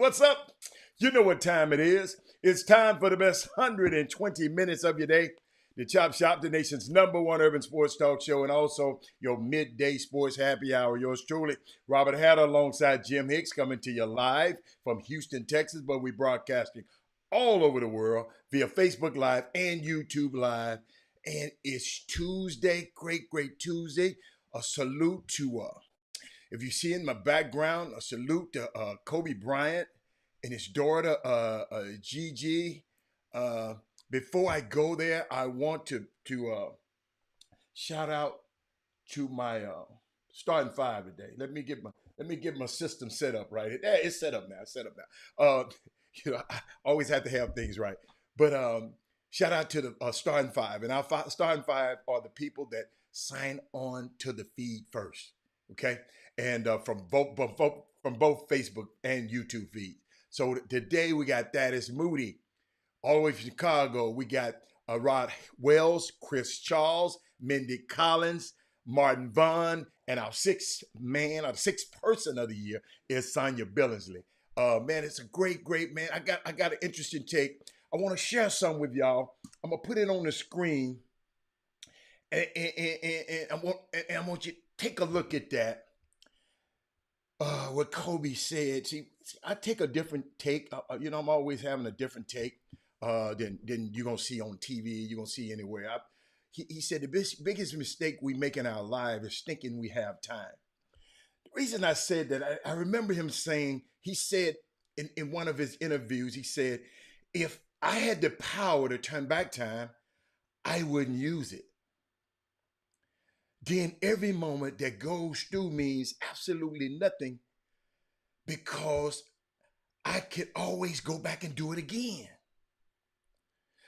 What's up? You know what time it is. It's time for the best 120 minutes of your day. The Chop Shop, the nation's #1 urban sports talk show, and also your midday sports happy hour. Yours truly, Robert Hatter, alongside Jim Hicks, coming to you live from Houston, Texas, but we broadcasting all over the world via Facebook Live and YouTube Live. And it's Tuesday, great Tuesday. A salute to if you see in my background, a salute to Kobe Bryant and his daughter, Gigi. Before I go there, I want to shout out to my starting five today. Let me get my system set up right. Yeah, it's set up now. I always have to have things right. But shout out to the starting five, and our starting five are the people that sign on to the feed first. Okay, and from both Facebook and YouTube feeds. So today we got Thaddeus Moody, all the way from Chicago. We got Rod Wells, Chris Charles, Mindy Collins, Martin Vaughn, and our sixth person of the year is Sonia Billingsley. Man, it's a great man. I got an interesting take. I want to share some with y'all. I'm gonna put it on the screen, and I want you to take a look at that. What Kobe said. See, I take a different take. I'm always having a different take than you're gonna see on TV. You're gonna see anywhere. He said the biggest mistake we make in our life is thinking we have time. The reason I said that, I remember him saying, he said in one of his interviews, he said, if I had the power to turn back time, I wouldn't use it. Then every moment that goes through means absolutely nothing, because I could always go back and do it again.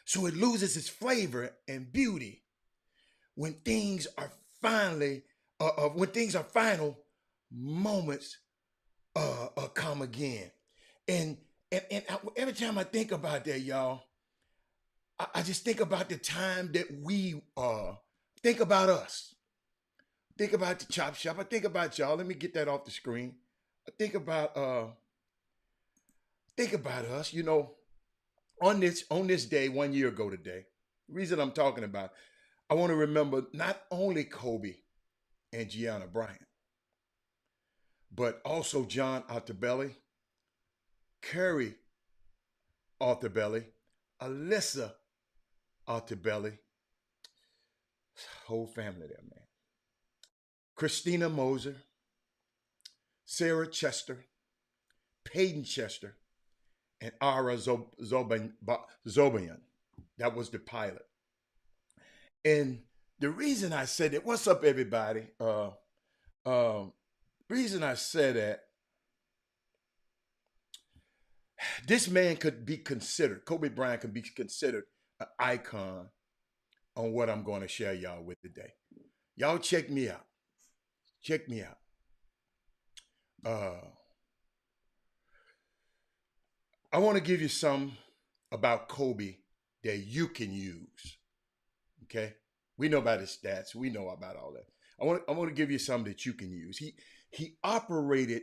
So it loses its flavor and beauty when things are final moments come again. And every time I think about that, y'all, I just think about the time that we think about us. Think about the Chop Shop. I think about y'all. Let me get that off the screen. I think about us. On this day 1 year ago today. The reason I'm talking about, I want to remember not only Kobe and Gianna Bryant, but also John Altobelli, Curry Altobelli, Alyssa Altobelli, whole family there, man. Christina Moser, Sarah Chester, Peyton Chester, and Ara Zobayan. That was the pilot. And the reason I said it, what's up, everybody? Reason I said that, this man could be considered, Kobe Bryant could be considered an icon on what I'm going to share y'all with today. Y'all check me out. Check me out. I want to give you some about Kobe that you can use. Okay? We know about his stats. We know about all that. I want to give you some that you can use. He operated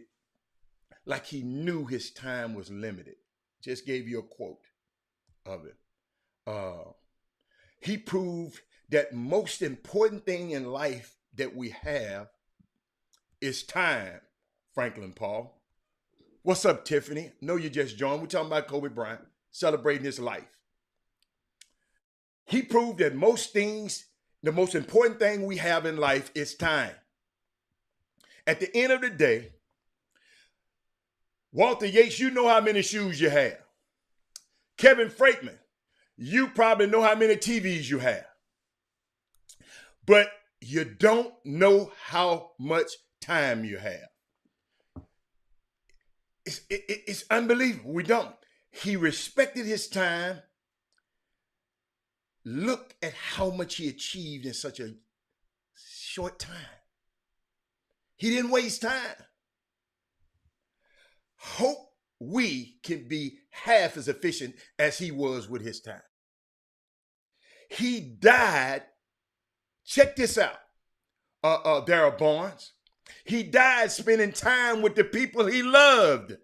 like he knew his time was limited. Just gave you a quote of it. He proved that most important thing in life that we have is time, Franklin Paul. What's up, Tiffany? No, you just joined. We're talking about Kobe Bryant, celebrating his life. He proved that the most important thing we have in life is time. At the end of the day, Walter Yates, you know how many shoes you have. Kevin Freitman, you probably know how many TVs you have. But you don't know how much time you have. It's unbelievable. We don't. He respected his time. Look at how much he achieved in such a short time. He didn't waste time. Hope we can be half as efficient as he was with his time. He died, check this out, Darryl Barnes. He died spending time with the people he loved.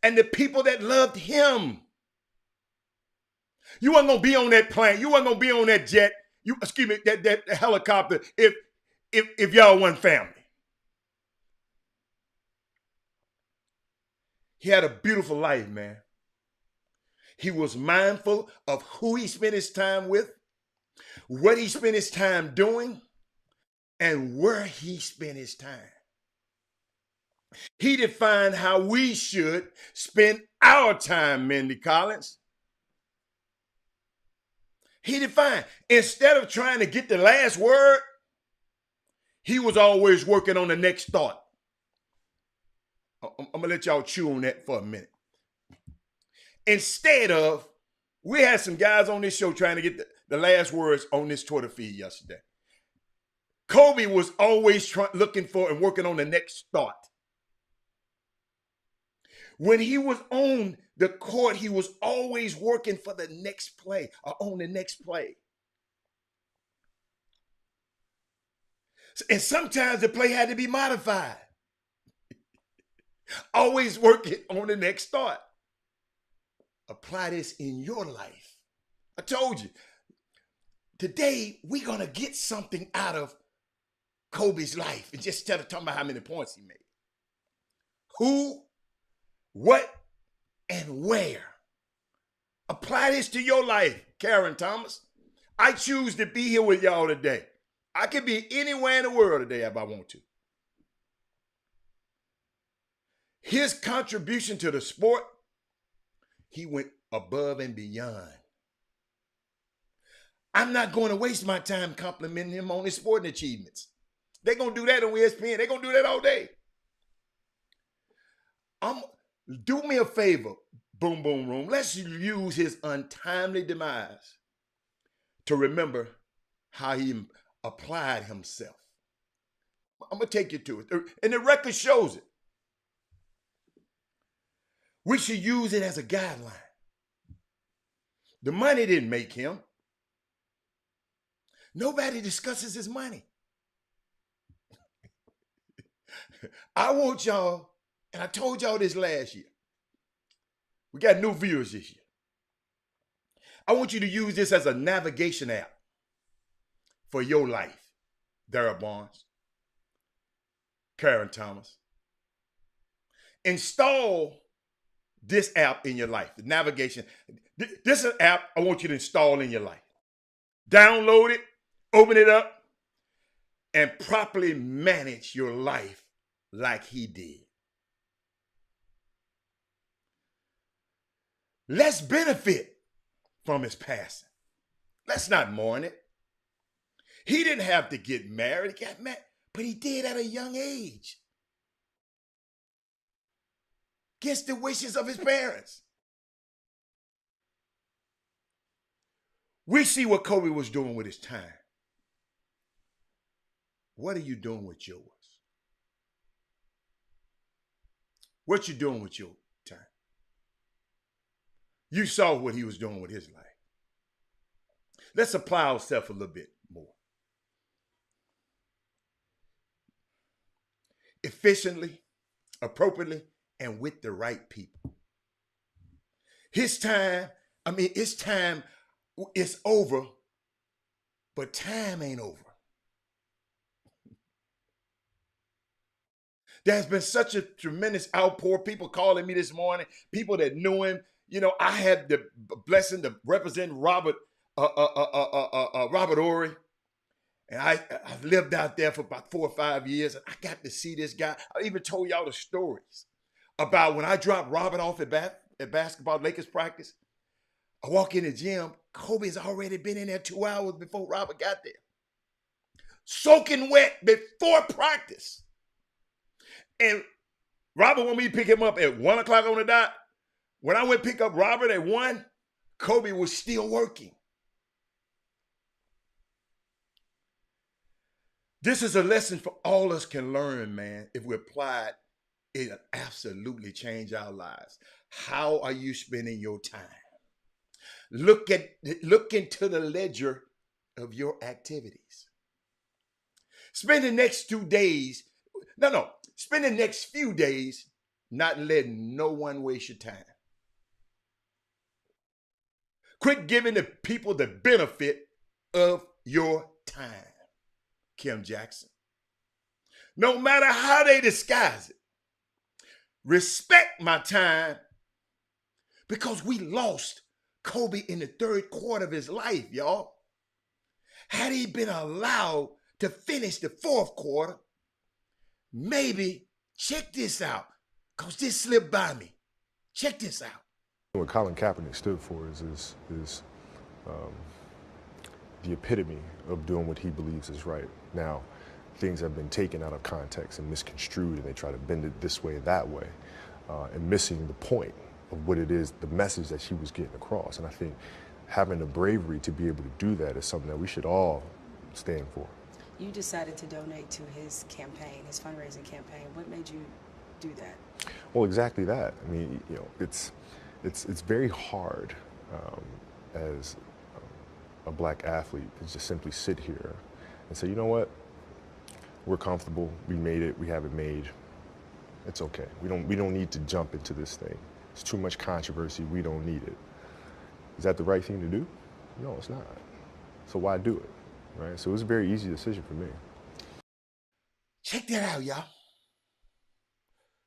and the people that loved him. You weren't gonna be on that plane. You weren't gonna be on that jet. That helicopter if y'all wasn't family. He had a beautiful life, man. He was mindful of who he spent his time with, what he spent his time doing, and where he spent his time. He defined how we should spend our time, Mindy Collins. He defined, instead of trying to get the last word, he was always working on the next thought. I'm gonna let y'all chew on that for a minute. Instead of, we had some guys on this show trying to get the last words on this Twitter feed yesterday. Kobe was always looking for and working on the next thought. When he was on the court, he was always working for the next play or on the next play. And sometimes the play had to be modified. Always working on the next thought. Apply this in your life. I told you, today we're going to get something out of Kobe's life, and just instead of talking about how many points he made. Who, what, and where. Apply this to your life, Karen Thomas. I choose to be here with y'all today. I could be anywhere in the world today if I want to. His contribution to the sport, he went above and beyond. I'm not going to waste my time complimenting him on his sporting achievements. They're going to do that on ESPN. They're going to do that all day. Do me a favor, Boom Boom Room. Let's use his untimely demise to remember how he applied himself. I'm going to take you to it. And the record shows it. We should use it as a guideline. The money didn't make him. Nobody discusses his money. I want y'all, and I told y'all this last year. We got new viewers this year. I want you to use this as a navigation app for your life. Dara Barnes, Karen Thomas. Install this app in your life, the navigation. This is an app I want you to install in your life. Download it, open it up, and properly manage your life like he did. Let's benefit from his passing. Let's not mourn it. He didn't have to get married. He got married, but he did at a young age. Against the wishes of his parents. We see what Kobe was doing with his time. What are you doing with yours? What you doing with your time? You saw what he was doing with his life. Let's apply ourselves a little bit more. Efficiently, appropriately, and with the right people. His time is over, but time ain't over. There's been such a tremendous outpour. People calling me this morning, people that knew him. You know, I had the blessing to represent Robert Ory. And I lived out there for about 4 or 5 years, and I got to see this guy. I even told y'all the stories about when I dropped Robert off at basketball Lakers practice. I walk in the gym, Kobe's already been in there 2 hours before Robert got there. Soaking wet before practice. And Robert wanted me to pick him up at 1 o'clock on the dot. When I went pick up Robert at 1, Kobe was still working. This is a lesson for all us can learn, man. If we apply it, it'll absolutely change our lives. How are you spending your time? Look into the ledger of your activities. Spend the next few days not letting no one waste your time. Quit giving the people the benefit of your time. Kim Jackson. No matter how they disguise it, respect my time, because we lost Kobe in the third quarter of his life, y'all. Had he been allowed to finish the fourth quarter, maybe, check this out, because this slipped by me. Check this out. What Colin Kaepernick stood for is the epitome of doing what he believes is right. Now, things have been taken out of context and misconstrued, and they try to bend it this way, that way, and missing the point of what it is, the message that she was getting across. And I think having the bravery to be able to do that is something that we should all stand for. You decided to donate to his campaign, his fundraising campaign. What made you do that? Well, exactly that. I mean, you know, it's very hard as a black athlete to just simply sit here and say, you know what, we're comfortable, we made it, we have it made, it's okay. We don't need to jump into this thing. It's too much controversy, we don't need it. Is that the right thing to do? No, it's not. So why do it, right? So it was a very easy decision for me. Check that out, y'all.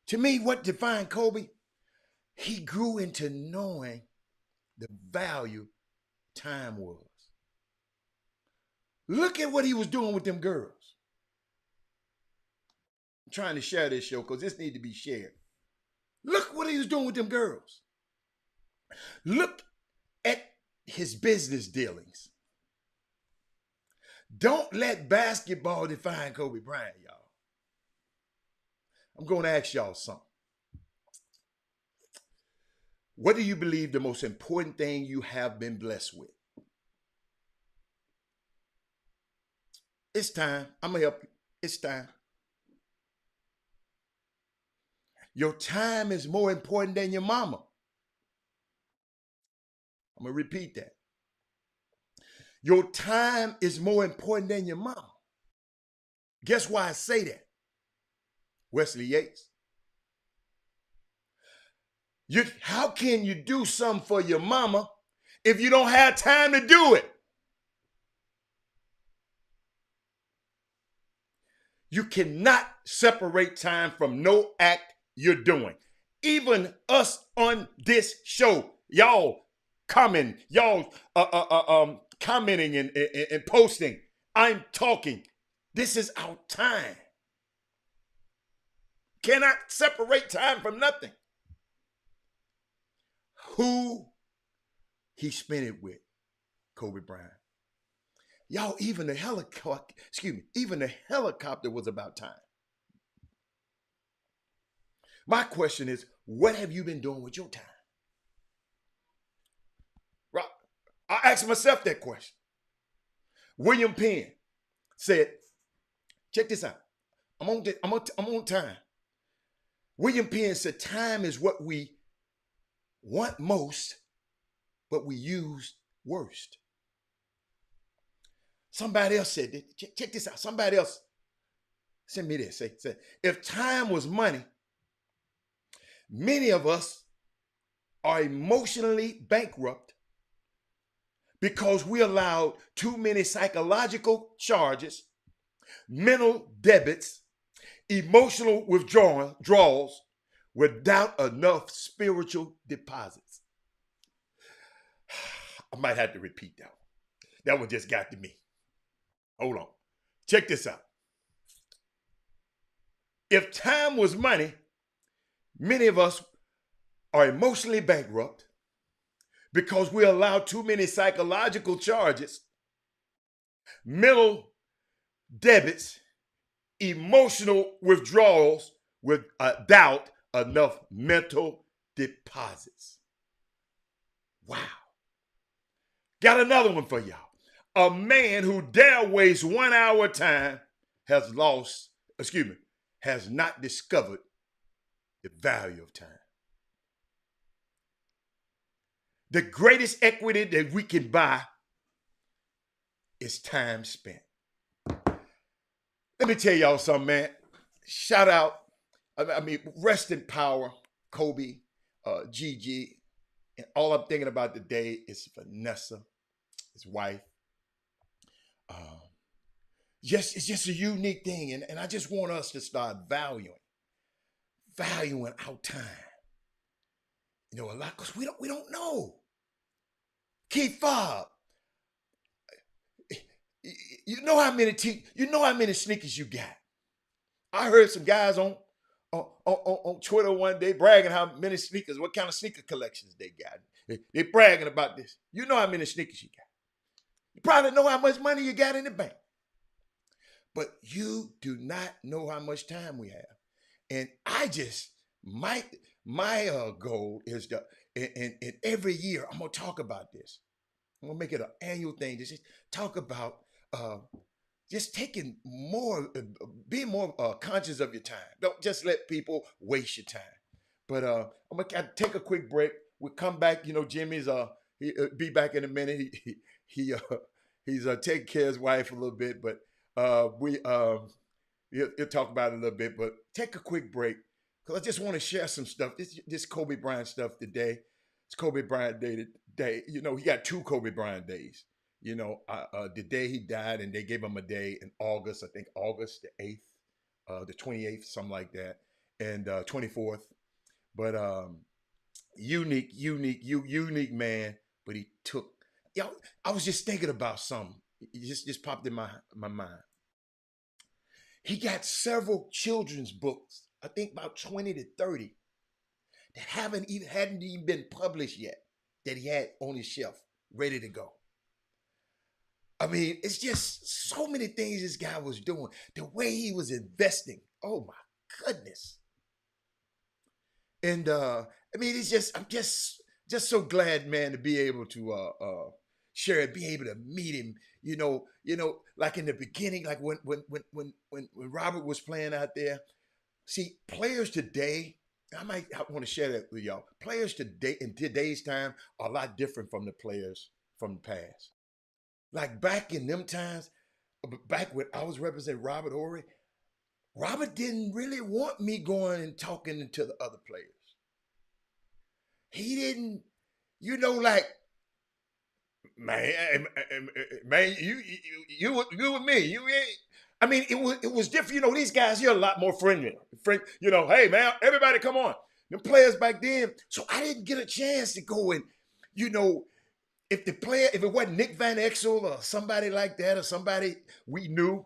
To me, what defined Kobe? He grew into knowing the value time was. Look at what he was doing with them girls. I'm trying to share this show because this needs to be shared. Look what he was doing with them girls. Look at his business dealings. Don't let basketball define Kobe Bryant, y'all. I'm going to ask y'all something. What do you believe the most important thing you have been blessed with? It's time. I'm going to help you. It's time. Your time is more important than your mama. I'm going to repeat that. Your time is more important than your mama. Guess why I say that? Wesley Yates. How can you do something for your mama if you don't have time to do it? You cannot separate time from no act you're doing. Even us on this show, y'all commenting and posting. I'm talking. This is our time. Cannot separate time from nothing. Who he spent it with, Kobe Bryant. Y'all, even the helicopter was about time. My question is, what have you been doing with your time? Right? I asked myself that question. William Penn said, check this out. I'm on time. William Penn said, time is what we want most, but we use worst. Somebody else said that. Check this out. Somebody else sent me this. Say, if time was money, many of us are emotionally bankrupt because we allowed too many psychological charges, mental debits, emotional withdrawals without enough spiritual deposits. I might have to repeat that one. That one just got to me. Hold on. Check this out. If time was money, many of us are emotionally bankrupt because we allow too many psychological charges, mental debits, emotional withdrawals without enough mental deposits. Wow. Got another one for y'all. A man who dare waste 1 hour time has not discovered the value of time. The greatest equity that we can buy is time spent. Let me tell y'all something, man. Shout out. I mean, rest in power, Kobe, Gigi. And all I'm thinking about today is Vanessa, his wife. Um, it's just a unique thing, and I just want us to start valuing our time. You know, a lot because we don't know. Keith Fobb, you know how many sneakers you got. I heard some guys on Twitter one day bragging how many sneakers, what kind of sneaker collections they got. They bragging about this. You know how many sneakers you got. You probably know how much money you got in the bank. But you do not know how much time we have. And I just, my goal is to, and every year I'm going to talk about this. I'm going to make it an annual thing. Just talk about just taking more, being more conscious of your time. Don't just let people waste your time. But I'm going to take a quick break. We'll come back. You know, Jimmy's he'll be back in a minute. He's taking care of his wife a little bit, but he'll talk about it a little bit. But take a quick break because I just want to share some stuff. This Kobe Bryant stuff today. It's Kobe Bryant Day today. You know, he got 2 Kobe Bryant days. You know, the day he died, and they gave him a day in August. I think August the 8th, the 28th, something like that, and 24th. But unique man. But he took. I was just thinking about something. It just popped in my mind. He got several children's books, I think about 20 to 30, that hadn't even been published yet, that he had on his shelf, ready to go. I mean, it's just so many things this guy was doing. The way he was investing. Oh my goodness. And I mean, I'm just so glad, man, to be able to share it, be able to meet him. You know, like in the beginning, like when Robert was playing out there. See, players today, I want to share that with y'all. Players today, in today's time, are a lot different from the players from the past. Like back in them times, back when I was representing Robert Horry, Robert didn't really want me going and talking to the other players. He didn't, like, man, you and me, you ain't. I mean, it was different. You know, these guys here are a lot more friendly. Hey man, everybody come on. The players back then. So I didn't get a chance to go and, if it wasn't Nick Van Exel or somebody like that or somebody we knew,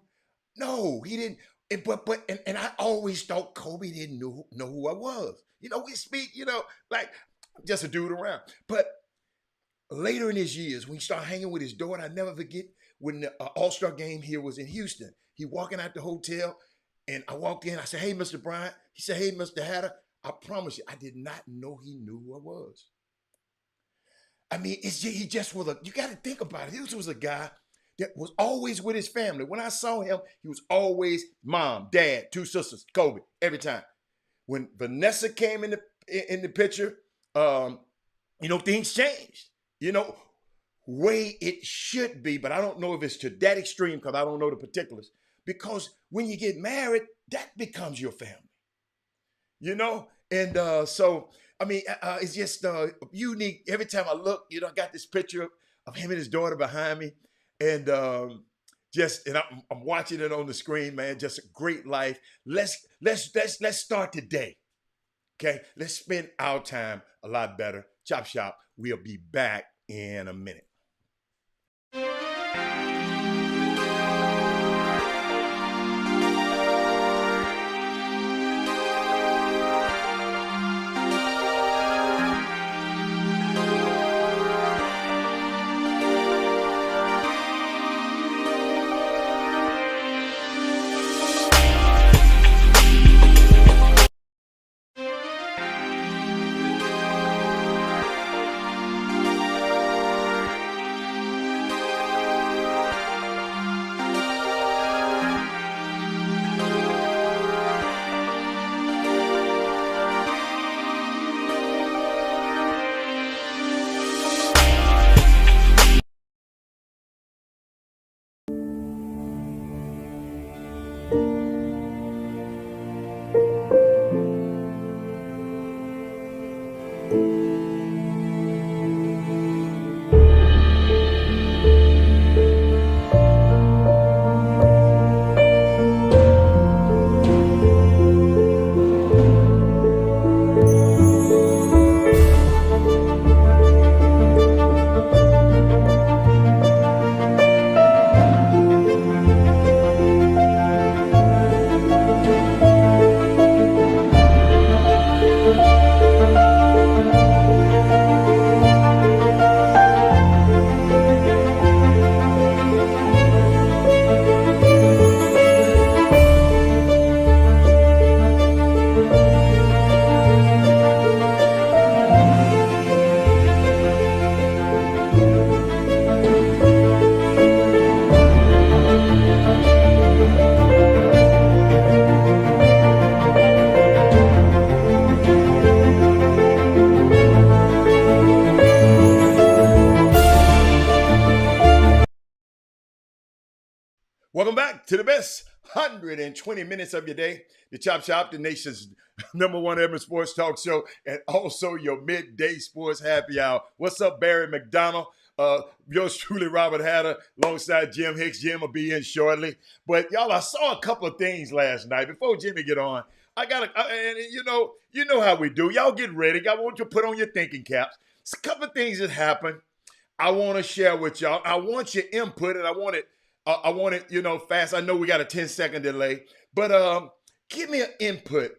no, he didn't. And I always thought Kobe didn't know who I was. We speak, like just a dude around. But later in his years, when he started hanging with his daughter, I never forget when the All-Star game here was in Houston. He walking out the hotel, and I walked in. I said, "Hey, Mr. Bryant." He said, "Hey, Mr. Hatter." I promise you, I did not know he knew who I was. I mean, he just was you got to think about it. This was a guy that was always with his family. When I saw him, he was always mom, dad, 2 sisters, Kobe, every time. When Vanessa came in the picture, things changed. Way it should be, but I don't know if it's to that extreme because I don't know the particulars. Because when you get married, that becomes your family. And so, I mean, it's just unique. Every time I look, I got this picture of him and his daughter behind me. And I'm watching it on the screen, man. Just a great life. Let's start today. Okay, let's spend our time a lot better. Chop Shop. We'll be back in a minute. Welcome back to the best 120 minutes of your day. The Chop Shop, the nation's #1 urban sports talk show, and also your midday sports happy hour. What's up, Barry McDonald? Yours truly, Robert Hatter, alongside Jim Hicks. Jim will be in shortly. But y'all, I saw a couple of things last night. Before Jimmy get on, and you know how we do. Y'all get ready. I want you to put on your thinking caps. It's a couple of things that happened. I want to share with y'all. I want your input, and I want it, fast. I know we got a 10-second delay, but give me an input.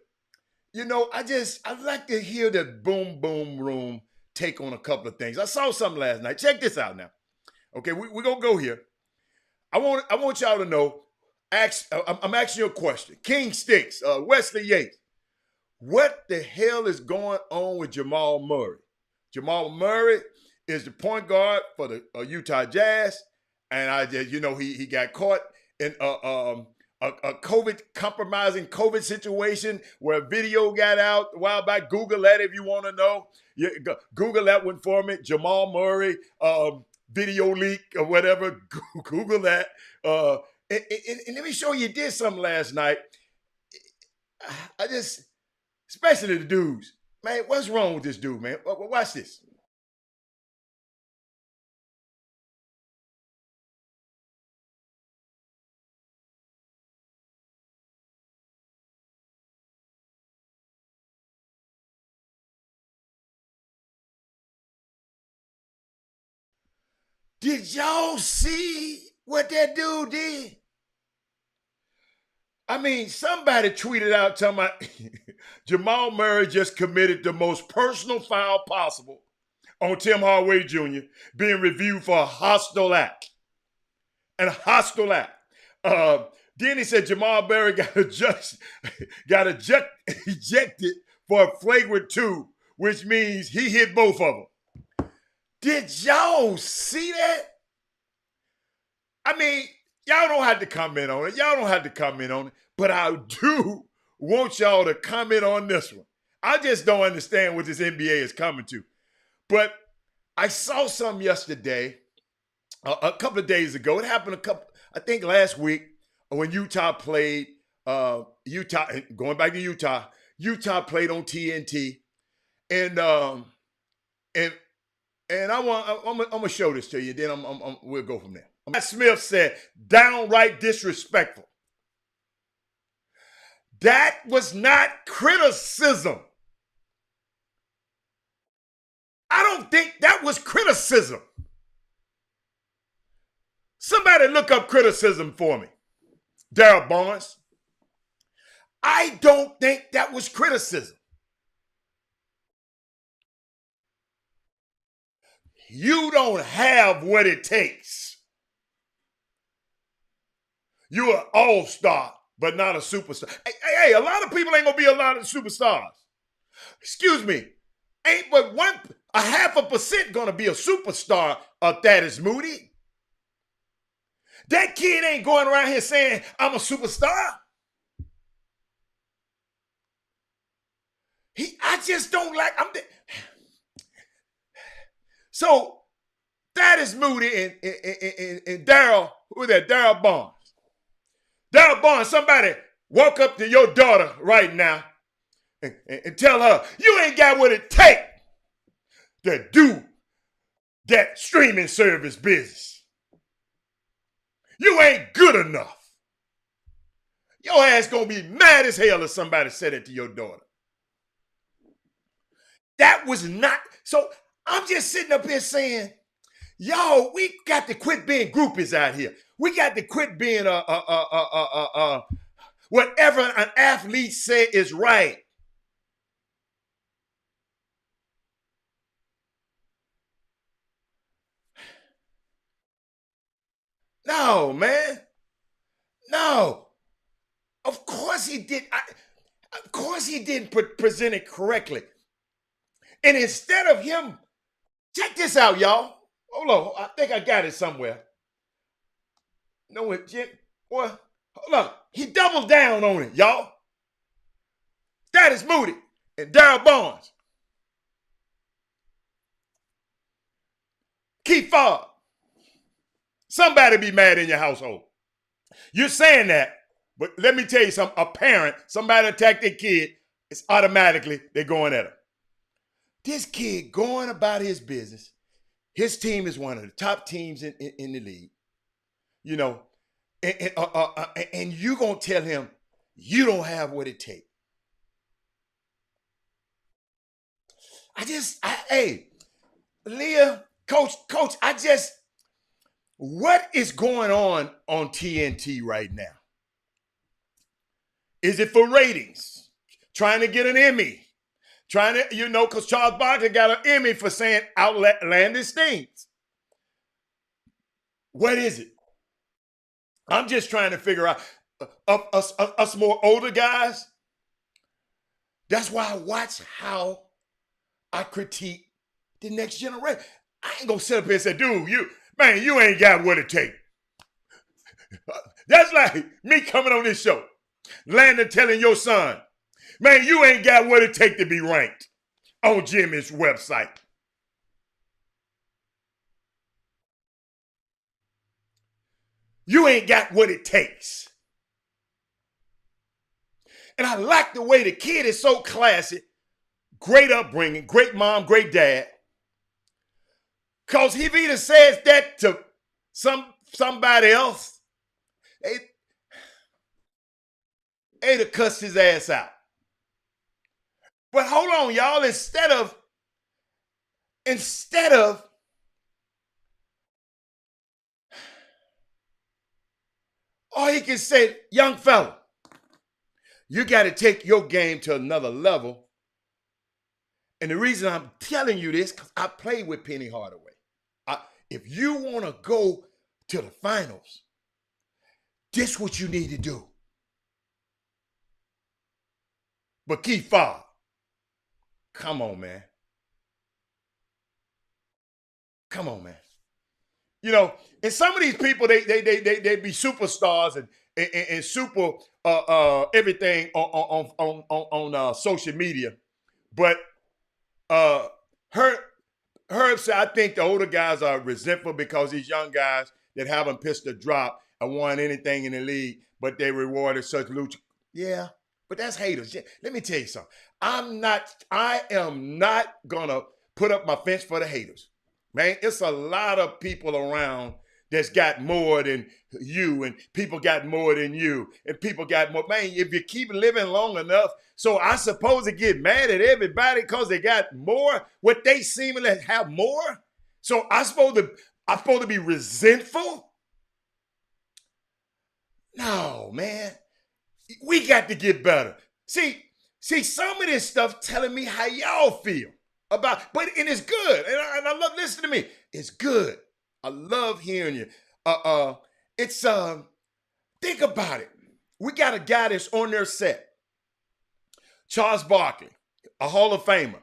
I'd like to hear the boom boom room take on a couple of things. I saw something last night. Check this out now. Okay, we're gonna go here. I want y'all to know. I'm asking you a question. King Sticks, Wesley Yates. What the hell is going on with Jamal Murray? Jamal Murray is the point guard for the Utah Jazz. And he got caught in a compromising COVID situation where a video got out a while back. Google that if you want to know. Google that one for me. Jamal Murray video leak or whatever. Google that. And let me show you did something last night. Especially the dudes. Man, what's wrong with this dude, man? Watch this. Did y'all see what that dude did? I mean, somebody tweeted out talking about Jamal Murray just committed the most personal foul possible on Tim Hardaway Jr. being reviewed for a hostile act. And a hostile act. Then he said Jamal Murray got ejected for a flagrant 2, which means he hit both of them. Did y'all see that? I mean, y'all don't have to comment on it. But I do want y'all to comment on this one. I just don't understand what this NBA is coming to. But I saw some yesterday, a couple of days ago. It happened I think last week when Utah played, going back to Utah played on TNT. And I'm gonna show this to you. Then we'll go from there. Matt Smith said, "Downright disrespectful." That was not criticism. I don't think that was criticism. Somebody look up criticism for me. Darryl Barnes. I don't think that was criticism. You don't have what it takes. You're an all-star, but not a superstar. Hey, a lot of people ain't gonna be a lot of superstars. Excuse me. Ain't but 0.5% gonna be a superstar of Thaddeus Moody. That kid ain't going around here saying, I'm a superstar. I just don't like, So, Thaddeus Moody and Darryl, who is that? Darryl Barnes. Darryl Barnes, somebody walk up to your daughter right now and tell her, you ain't got what it takes that do that streaming service business. You ain't good enough. Your ass gonna be mad as hell if somebody said it to your daughter. That was not, so I'm just sitting up here saying, y'all, we got to quit being groupies out here. We got to quit being whatever an athlete say is right. No, man. No. Of course he did. Of course he didn't present it correctly. And instead of him, check this out, y'all. Hold on. I think I got it somewhere. No, it, Jim. Boy, hold on. He doubled down on it, y'all. That is Moody and Darryl Barnes. Keith Favre. Somebody be mad in your household. You're saying that, but let me tell you something. A parent, somebody attacked their kid, it's automatically they're going at him. This kid going about his business. His team is one of the top teams in the league. You know, and you gonna tell him you don't have what it takes. Hey, Leah, coach, what is going on TNT right now? Is it for ratings? Trying to get an Emmy? Trying to, because Charles Barkley got an Emmy for saying outlandish things. What is it? I'm just trying to figure out. Us more older guys, that's why I watch how I critique the next generation. I ain't gonna sit up here and say, dude, you ain't got what it takes. That's like me coming on this show, Landon telling your son, man, you ain't got what it takes to be ranked on Jimmy's website. You ain't got what it takes. And I like the way the kid is so classy, great upbringing, great mom, great dad. Because if he either says that to somebody else, they'd have cussed his ass out. But hold on, y'all. Instead of, or he can say, young fella, you got to take your game to another level. And the reason I'm telling you this, because I played with Penny Hardaway. If you want to go to the finals, this is what you need to do. But Keith Favre, come on, man. Come on, man. And some of these people, they be superstars and super everything on social media. But Herb said, I think the older guys are resentful because these young guys that haven't pitched a drop and won anything in the league, but they rewarded such lucha. Yeah, but that's haters. Let me tell you something. I am not gonna put up my fence for the haters. Man, it's a lot of people around that's got more than you, and people got more than you, and people got more. Man, if you keep living long enough, so I suppose to get mad at everybody because they got more, what they seemingly have more. So I'm supposed to be resentful? No, man. We got to get better. See, some of this stuff telling me how y'all feel about, and it's good. And I love listening to me. It's good. I love hearing you. Think about it. We got a guy that's on their set. Charles Barkley, a Hall of Famer,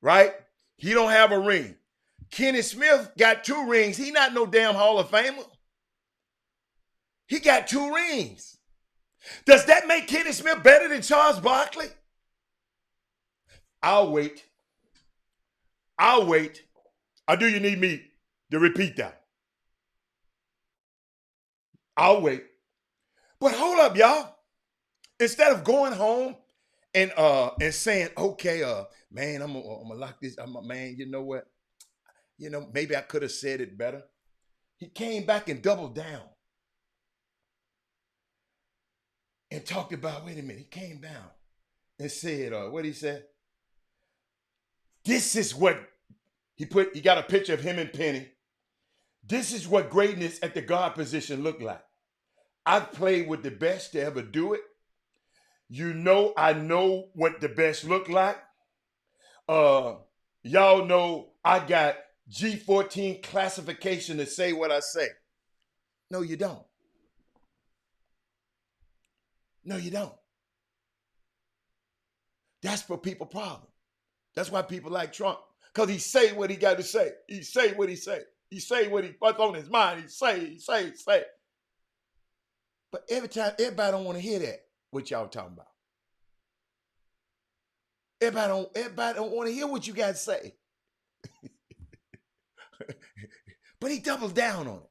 right? He don't have a ring. Kenny Smith got 2 rings. He not no damn Hall of Famer. He got 2 rings. Does that make Kenny Smith better than Charles Barkley? I'll wait. Or do you need me to repeat that? I'll wait. But hold up, y'all. Instead of going home and saying, okay, man, I'm gonna lock this. Man, you know what? Maybe I could have said it better. He came back and doubled down and talked about. Wait a minute. He came down and said, what he said? This is what he put. He got a picture of him and Penny. This is what greatness at the guard position looked like. I've played with the best to ever do it. I know what the best look like. Y'all know I got G14 classification to say what I say. No, you don't. No, you don't. That's for people problem. That's why people like Trump. Because he say what he got to say. He say what he say. He say what what's on his mind. He say. But every time, everybody don't want to hear that, what y'all talking about. Everybody don't want to hear what you got to say. But he doubles down on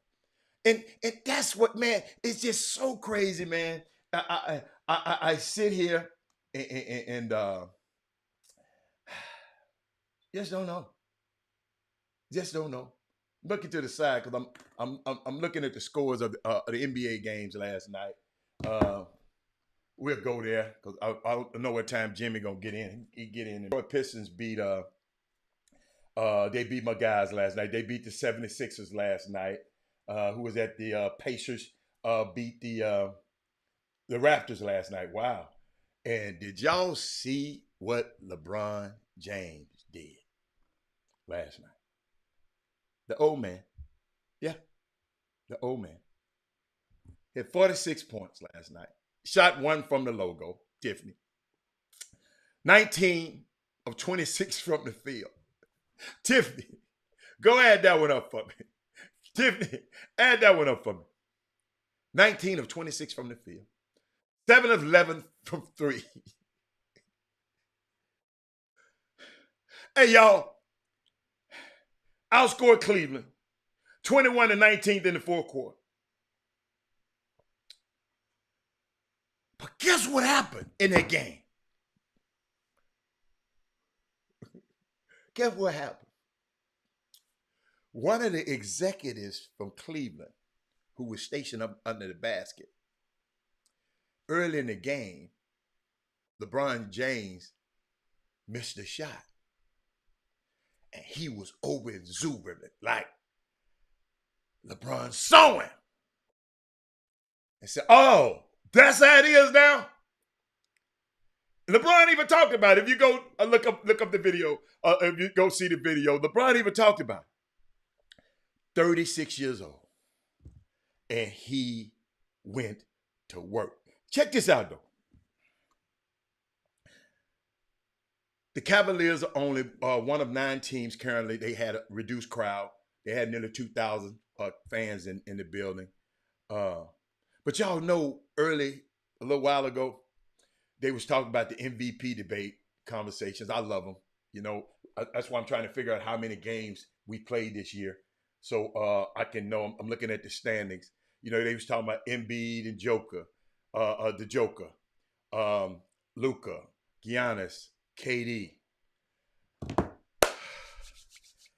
it. And that's what, man, it's just so crazy, man. I sit here and just don't know. Just don't know. Looking to the side because I'm looking at the scores of the NBA games last night. We'll go there because I don't know what time Jimmy gonna get in. He get in. And the Pistons beat they beat my guys last night. They beat the 76ers last night. Who was at the Pacers beat the Raptors last night. Wow. And did y'all see what LeBron James did last night? The old man. Yeah. The old man. Hit 46 points last night. Shot one from the logo, Tiffany. 19 of 26 from the field. Tiffany, go add that one up for me. Tiffany, add that one up for me. 19 of 26 from the field. 7 of 11 from 3. Hey, y'all. Outscored Cleveland. 21 to 19 in the fourth quarter. But guess what happened in that game? Guess what happened? One of the executives from Cleveland, who was stationed up under the basket, early in the game, LeBron James missed a shot. And he was over exuberant, like LeBron saw him. And said, oh, that's how it is now? LeBron even talked about it. If you go look up the video, if you go see the video, LeBron even talked about it. 36 years old. And he went to work. Check this out, though. The Cavaliers are only one of 9 teams currently. They had a reduced crowd. They had nearly 2,000 fans in the building. But y'all know a little while ago, they was talking about the MVP debate conversations. I love them. That's why I'm trying to figure out how many games we played this year. So I can know. I'm looking at the standings. They was talking about Embiid and the Joker, Luka, Giannis, KD.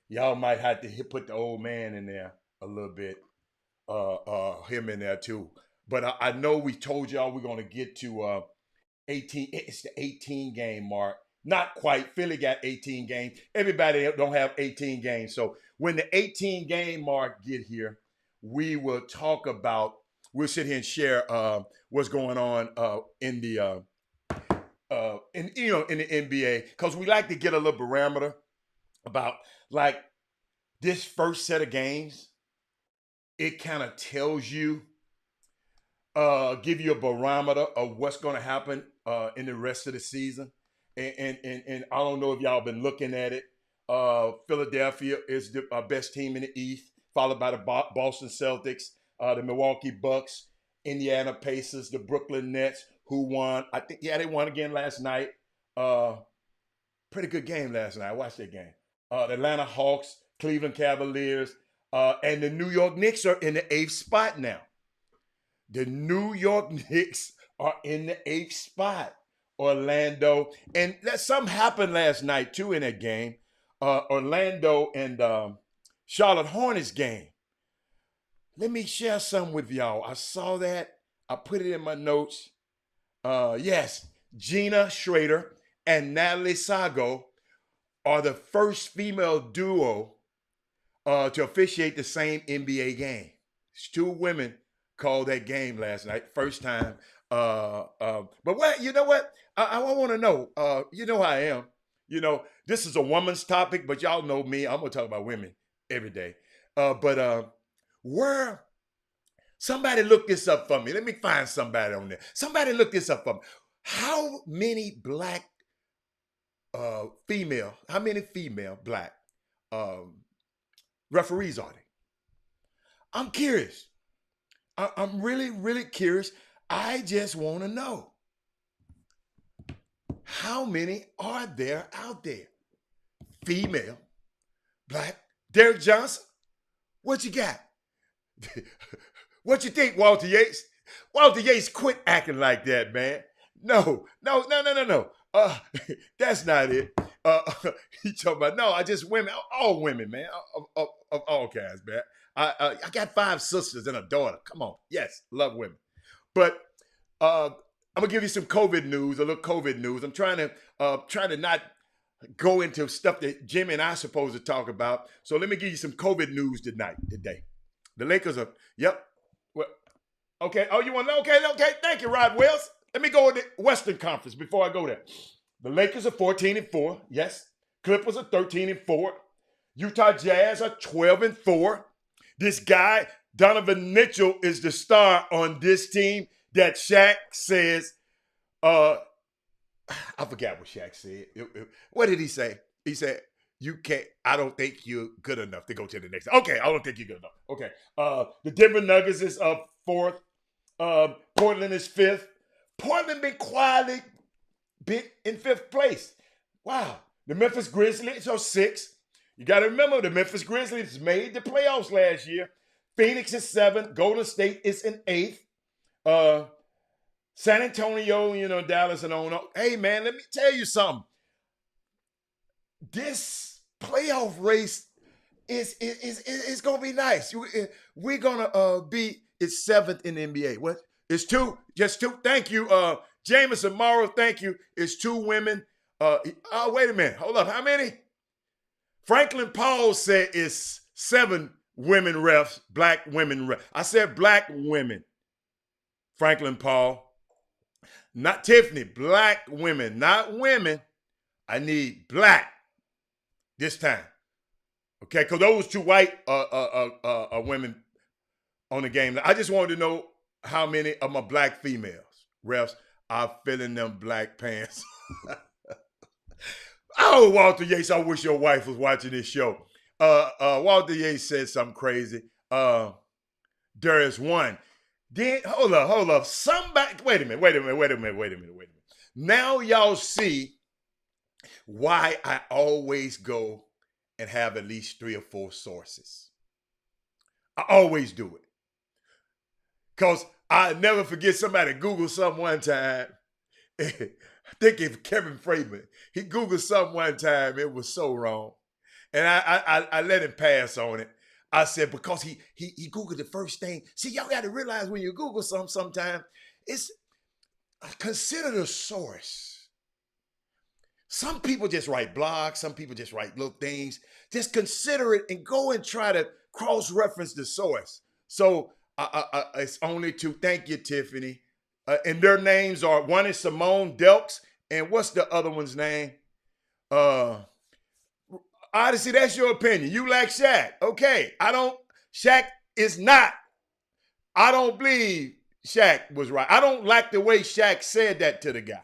Y'all might have to put the old man in there a little bit, him in there too. But I know we told y'all we're going to get to 18. It's the 18 game mark. Not quite. Philly got 18 games. Everybody don't have 18 games. So when the 18 game mark get here, we will talk about. We'll sit here and share what's going on in the NBA, because we like to get a little barometer about like this first set of games. It kind of tells you, give you a barometer of what's going to happen in the rest of the season. And I don't know if y'all been looking at it. Philadelphia is the best team in the East, followed by the Boston Celtics, the Milwaukee Bucks, Indiana Pacers, the Brooklyn Nets, who won. I think, they won again last night. Pretty good game last night. I watched that game. The Atlanta Hawks, Cleveland Cavaliers, and the New York Knicks are in the 8th spot now. The New York Knicks are in the 8th spot Orlando. And something happened last night, too, in that game. Orlando and Charlotte Hornets game. Let me share something with y'all. I saw that. I put it in my notes. Yes, Gina Schrader and Natalie Sago are the first female duo to officiate the same NBA game. It's two women called that game last night, first time. But what you know what? I want to know. You know how I am. You know, this is a woman's topic, but y'all know me. I'm gonna talk about women every day. But where somebody look this up for me. Let me find somebody on there. Somebody look this up for me. How many black how many female black referees are there? I'm curious. I'm really, really curious. I just want to know. How many are there out there? Female, black. Derek Johnson, what you got? What you think, Walter Yates? Walter Yates, quit acting like that, man. No. That's not it. He talking about, no, I just women, all women, man, of all kinds, man. I got 5 sisters and a daughter. Come on. Yes, love women. But I'm gonna give you some COVID news, a little COVID news. I'm trying to not go into stuff that Jimmy and I are supposed to talk about. So let me give you some COVID news today. The Lakers are, yep. Well, okay. Oh, you want to know? Okay. Thank you, Rod Wells. Let me go with the Western Conference before I go there. The Lakers are 14-4. Yes. Clippers are 13-4. Utah Jazz are 12-4. This guy, Donovan Mitchell, is the star on this team that Shaq says, I forgot what Shaq said. What did he say? He said, I don't think you're good enough to go to the next. Okay, I don't think you're good enough. Okay. The Denver Nuggets is up 4th. Portland is 5th. Portland been quietly in 5th place. Wow. The Memphis Grizzlies are 6th. You got to remember, the Memphis Grizzlies made the playoffs last year. Phoenix is 7th. Golden State is in 8th. San Antonio, Dallas and on. Hey, man, let me tell you something. This playoff race is going to be nice. We're going to be, it's 7th in the NBA. What? It's 2. Just 2. Thank you. Jameson Morrow, thank you. It's 2 women. Wait a minute. Hold up. How many? Franklin Paul said it's 7 women refs, black women refs. I said black women. Franklin Paul. Not Tiffany. Black women. Not women. I need black this time. Okay? Because those 2 white women on the game. I just wanted to know how many of my black females, refs, are filling them black pants. Oh, Walter Yates, I wish your wife was watching this show. Walter Yates said something crazy. There is one. Then, hold up. Somebody, wait a minute. Now y'all see why I always go and have at least 3 or 4 sources. I always do it. Because I never forget somebody Googled something one time. I think it's Kevin Freeman. He Googled something one time. It was so wrong. And I let him pass on it. I said, because he Googled the first thing. See, y'all got to realize when you Google something sometime, it's consider the source. Some people just write blogs. Some people just write little things. Just consider it and go and try to cross-reference the source. So it's only 2. Thank you, Tiffany. And their names are, one is Simone Delks, and what's the other one's name? Odyssey, that's your opinion. You like Shaq. Okay. Shaq is not. I don't believe Shaq was right. I don't like the way Shaq said that to the guy.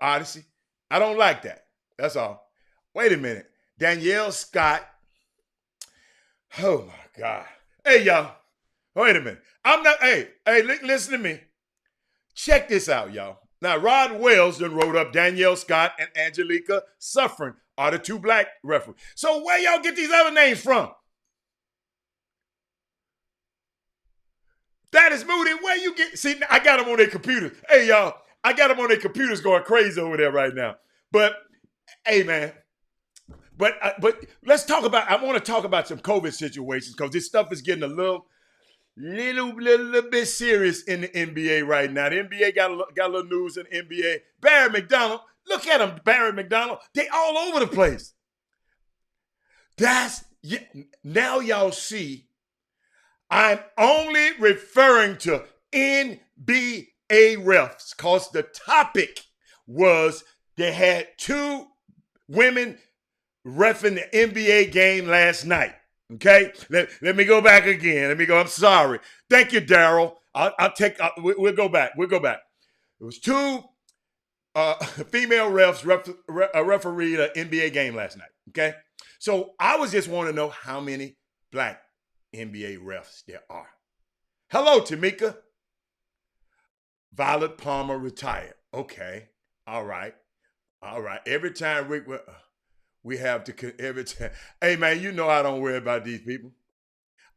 Odyssey. I don't like that. That's all. Wait a minute. Danielle Scott. Oh my God. Hey, y'all. Wait a minute. Listen to me. Check this out, y'all. Now, Rod Wells done wrote up Danielle Scott and Angelica Suffren are the 2 black referees. So where y'all get these other names from? That is Moody. Where you get? See, I got them on their computers. Hey, y'all, I got them on their computers going crazy over there right now. But hey, man. But let's talk about. I want to talk about some COVID situations because this stuff is getting a little bit serious in the NBA right now. The NBA got a little news in the NBA. Barry McDonald, look at him, Barry McDonald. They all over the place. Now y'all see. I'm only referring to NBA refs because the topic was they had two women reffing the NBA game last night. Okay, let me go back again. I'm sorry. Thank you, Daryl. We'll go back. It was two female refs refereed an NBA game last night. Okay, so I was just want to know how many black NBA refs there are. Hello, Tamika. Violet Palmer retired. Okay, all right. Every time we have to every time. Hey man, you know I don't worry about these people.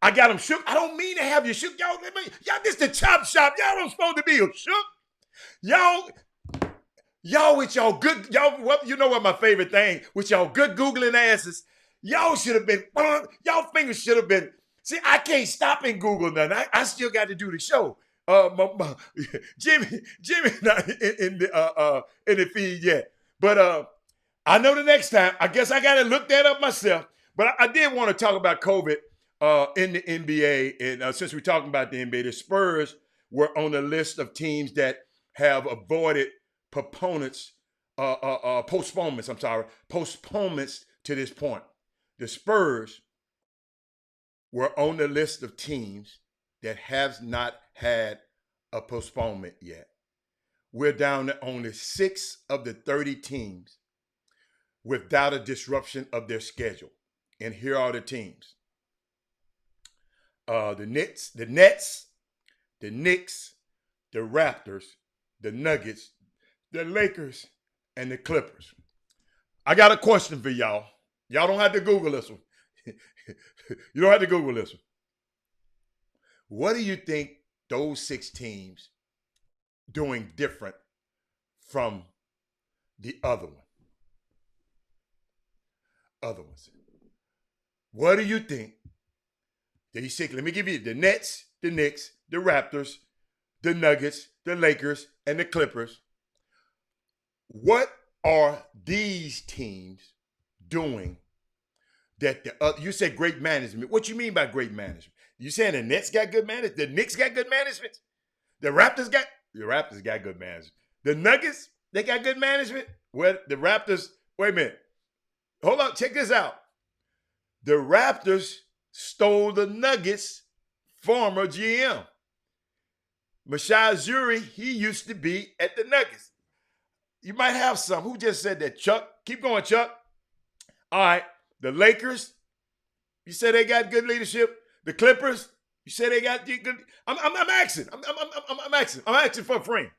I got them shook. I don't mean to have you shook, y'all. This the chop shop. Y'all don't supposed to be shook. Y'all with y'all good. You know what my favorite thing with y'all good googling asses. Y'all should have been. Y'all fingers should have been. See, I can't stop and Google nothing. I still got to do the show. Jimmy not in the feed yet, but I know the next time. I guess I got to look that up myself. But I did want to talk about COVID in the NBA. And since we're talking about the NBA, the Spurs were on the list of teams that have avoided postponements to this point. The Spurs were on the list of teams that have not had a postponement yet. We're down to only 6 of the 30 teams without a disruption of their schedule. And here are the teams. The Nets, the Knicks, the Raptors, the Nuggets, the Lakers, and the Clippers. I got a question for y'all. Y'all don't have to Google this one. You don't have to Google this one. What do you think those 6 teams doing different from the other ones? What do you think? These 6, let me give you the Nets, the Knicks, the Raptors, the Nuggets, the Lakers, and the Clippers. What are these teams doing that you say great management? What you mean by great management? You saying the Nets got good management? The Knicks got good management? The Raptors got good management. The Nuggets, they got good management? Well, the Raptors, wait a minute. Hold on, check this out. The Raptors stole the Nuggets' former GM. Masai Ujiri, he used to be at the Nuggets. You might have some. Who just said that? Chuck? Keep going, Chuck. All right. The Lakers, you said they got good leadership. The Clippers, you said they got good. I'm asking. I'm asking for a friend.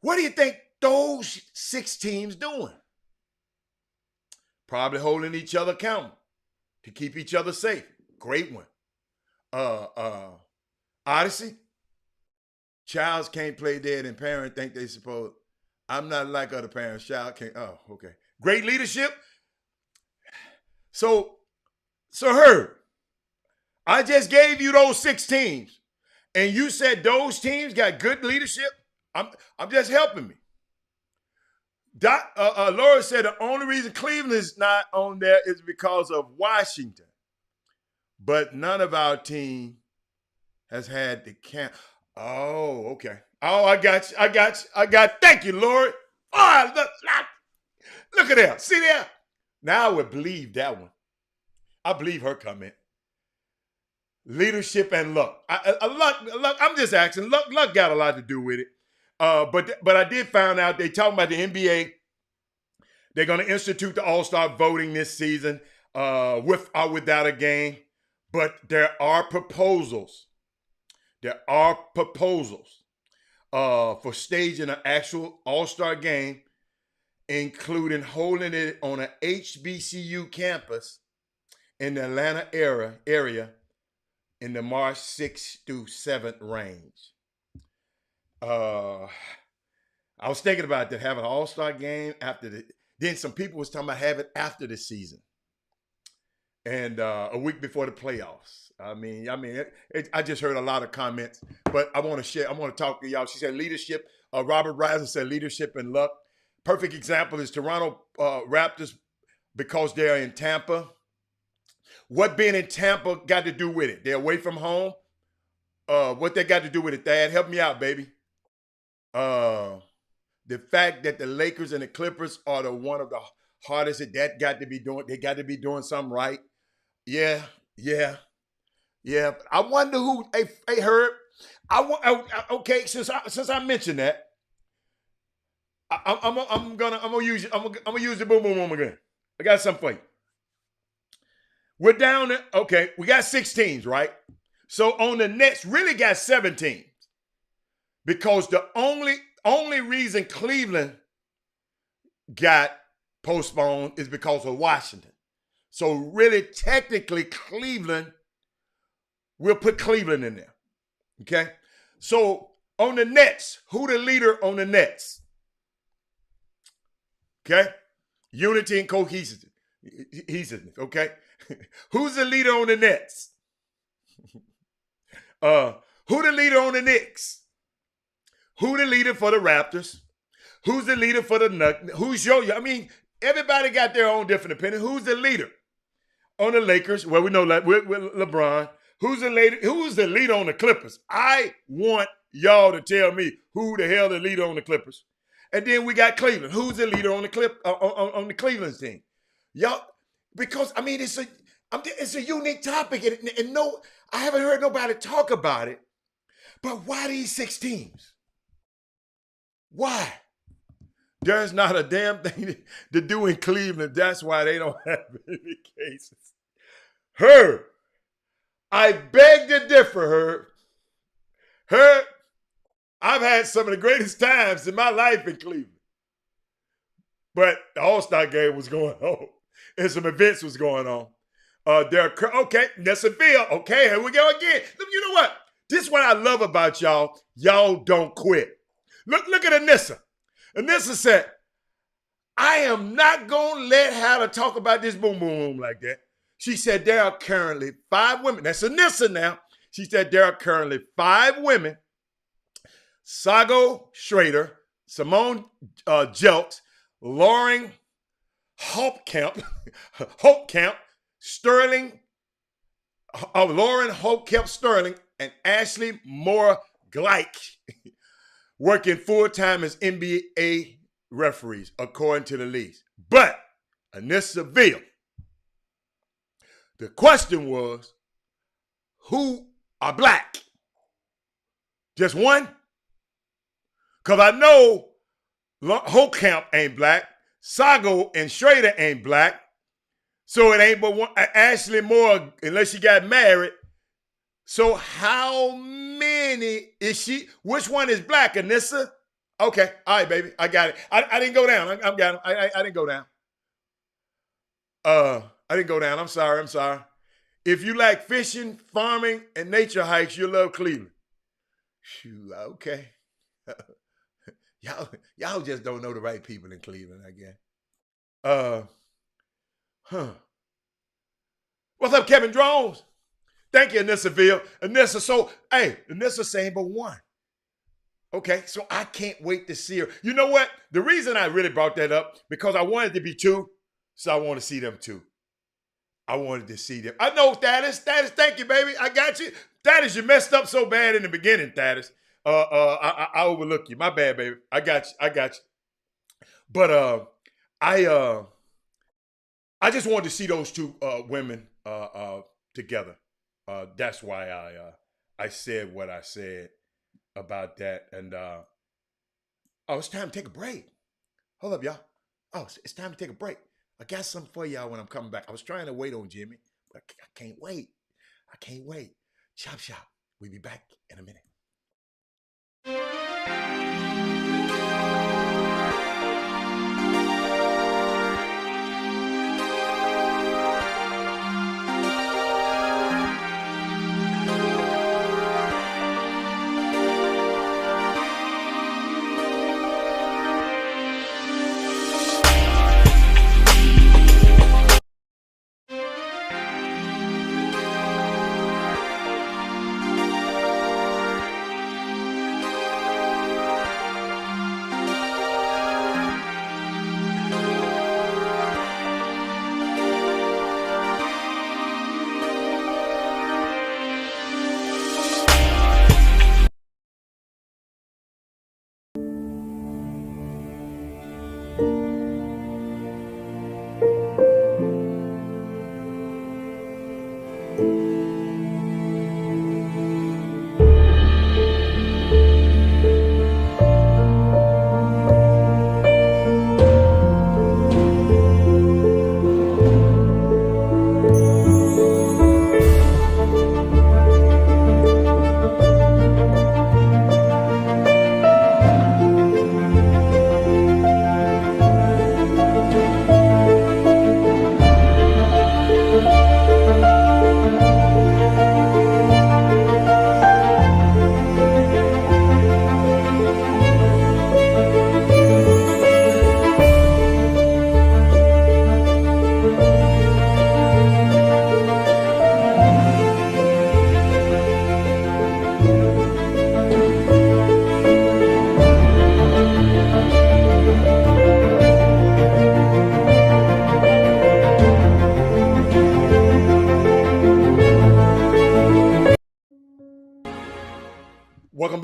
What do you think those 6 teams doing? Probably holding each other accountable to keep each other safe. Great one. Odyssey. Childs can't play dead and parent think they supposed. I'm not like other parents. Child can't. Oh, okay. Great leadership. So Herb, I just gave you those 6 teams, and you said those teams got good leadership. I'm just helping me. Laura said the only reason Cleveland is not on there is because of Washington. But none of our team has had the camp. Oh, okay. Oh, I got you. Thank you, Lord. Oh, look at that. See that? Now I would believe that one. I believe her comment. Leadership and luck. Luck. I'm just asking. Luck got a lot to do with it. But I did find out they talking about the NBA. They're going to institute the All-Star voting this season with or without a game. But there are proposals. For staging an actual All-Star game, including holding it on an HBCU campus in the Atlanta area in the March 6th through 7th range. I was thinking about that, having an all-star game after the. Then some people was talking about having it after the season, and a week before the playoffs. I just heard a lot of comments, but I want to share. I want to talk to y'all. She said leadership. Robert Reiser said leadership and luck. Perfect example is Toronto Raptors because they're in Tampa. What being in Tampa got to do with it? They're away from home. What they got to do with it, Thad? Help me out, baby. The fact that the Lakers and the Clippers are the one of the hardest that got to be doing. They got to be doing something right. Yeah. I wonder who. Hey, Herb. Okay. Since I mentioned that, I'm gonna use the boom boom boom again. I got something for you. We're down there. Okay, we got 6 teams, right? So on the Nets, really got 7 teams. Because the only reason Cleveland got postponed is because of Washington. So really, technically, Cleveland, we'll put Cleveland in there. Okay? So on the Nets, who the leader on the Nets? Okay? Unity and cohesiveness. Okay? Who's the leader on the Nets? Who the leader on the Knicks? Who the leader for the Raptors? Who's the leader for the Nuggets? Who's everybody got their own different opinion. Who's the leader on the Lakers? Well, we know that with LeBron. Who's the leader on the Clippers? I want y'all to tell me who the hell the leader on the Clippers. And then we got Cleveland. Who's the leader on the on the Cleveland team? Y'all, because it's a unique topic, and no, I haven't heard nobody talk about it. But why these 6 teams? Why? There's not a damn thing to do in Cleveland. That's why they don't have any cases. Herb, I beg to differ, Herb. Herb, I've had some of the greatest times in my life in Cleveland. But the All-Star game was going on, and some events was going on. Okay, Nessaville. Okay, here we go again. You know what? This is what I love about y'all. Y'all don't quit. Look at Anissa. Anissa said, I am not going to let Hannah talk about this boom boom boom like that. She said there are currently 5 women. That's Anissa now. She said there are currently 5 women. Sago Schrader, Simone Jelks, Lauren Holtkamp, Sterling, Lauren Holtkamp Sterling, and Ashley Moore Gleich working full-time as NBA referees, according to the leagues. But Anissa Ville, the question was, who are black? Just one? Because I know Holtkamp ain't black, Sago and Schrader ain't black, so it ain't but one, Ashley Moore, unless she got married. So how many is she? Which one is black, Anissa? Okay, all right, baby, I got it. I didn't go down. I got it. I didn't go down. I didn't go down. I'm sorry. If you like fishing, farming, and nature hikes, you'll love Cleveland. Shoot, okay. Y'all just don't know the right people in Cleveland, I guess. What's up, Kevin Drones? Thank you, Anissa Ville. Anissa, Anissa saying but one. Okay, so I can't wait to see her. You know what? The reason I really brought that up, because I wanted to be 2, so I want to see them 2. I wanted to see them. I know, Thaddeus, thank you, baby. I got you. Thaddeus, you messed up so bad in the beginning, Thaddeus. I overlooked you. My bad, baby. I got you. But I just wanted to see those 2 women together. That's why I said what I said about that. And it's time to take a break. Hold up, y'all. It's time to take a break. I got something for y'all when I'm coming back. I was trying to wait on Jimmy, but I can't wait. Chop shop. We'll be back in a minute.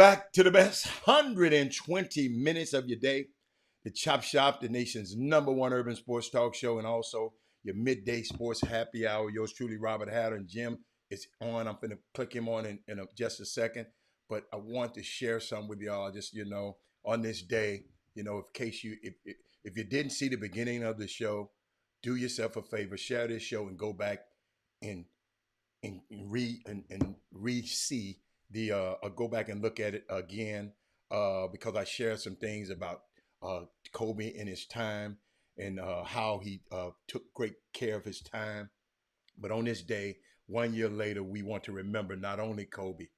back to the best 120 minutes of your day. The Chop Shop, the nation's #1 urban sports talk show, and also your midday sports happy hour. Yours truly, Robert Hatter, and Jim is on. I'm going to click him on in just a second, but I want to share some with y'all. Just on this day, in case if you didn't see the beginning of the show, do yourself a favor, share this show, and go back and re-see the go back and look at it again because I share some things about Kobe in his time and how he took great care of his time. But on this day, 1 year later, we want to remember not only Kobe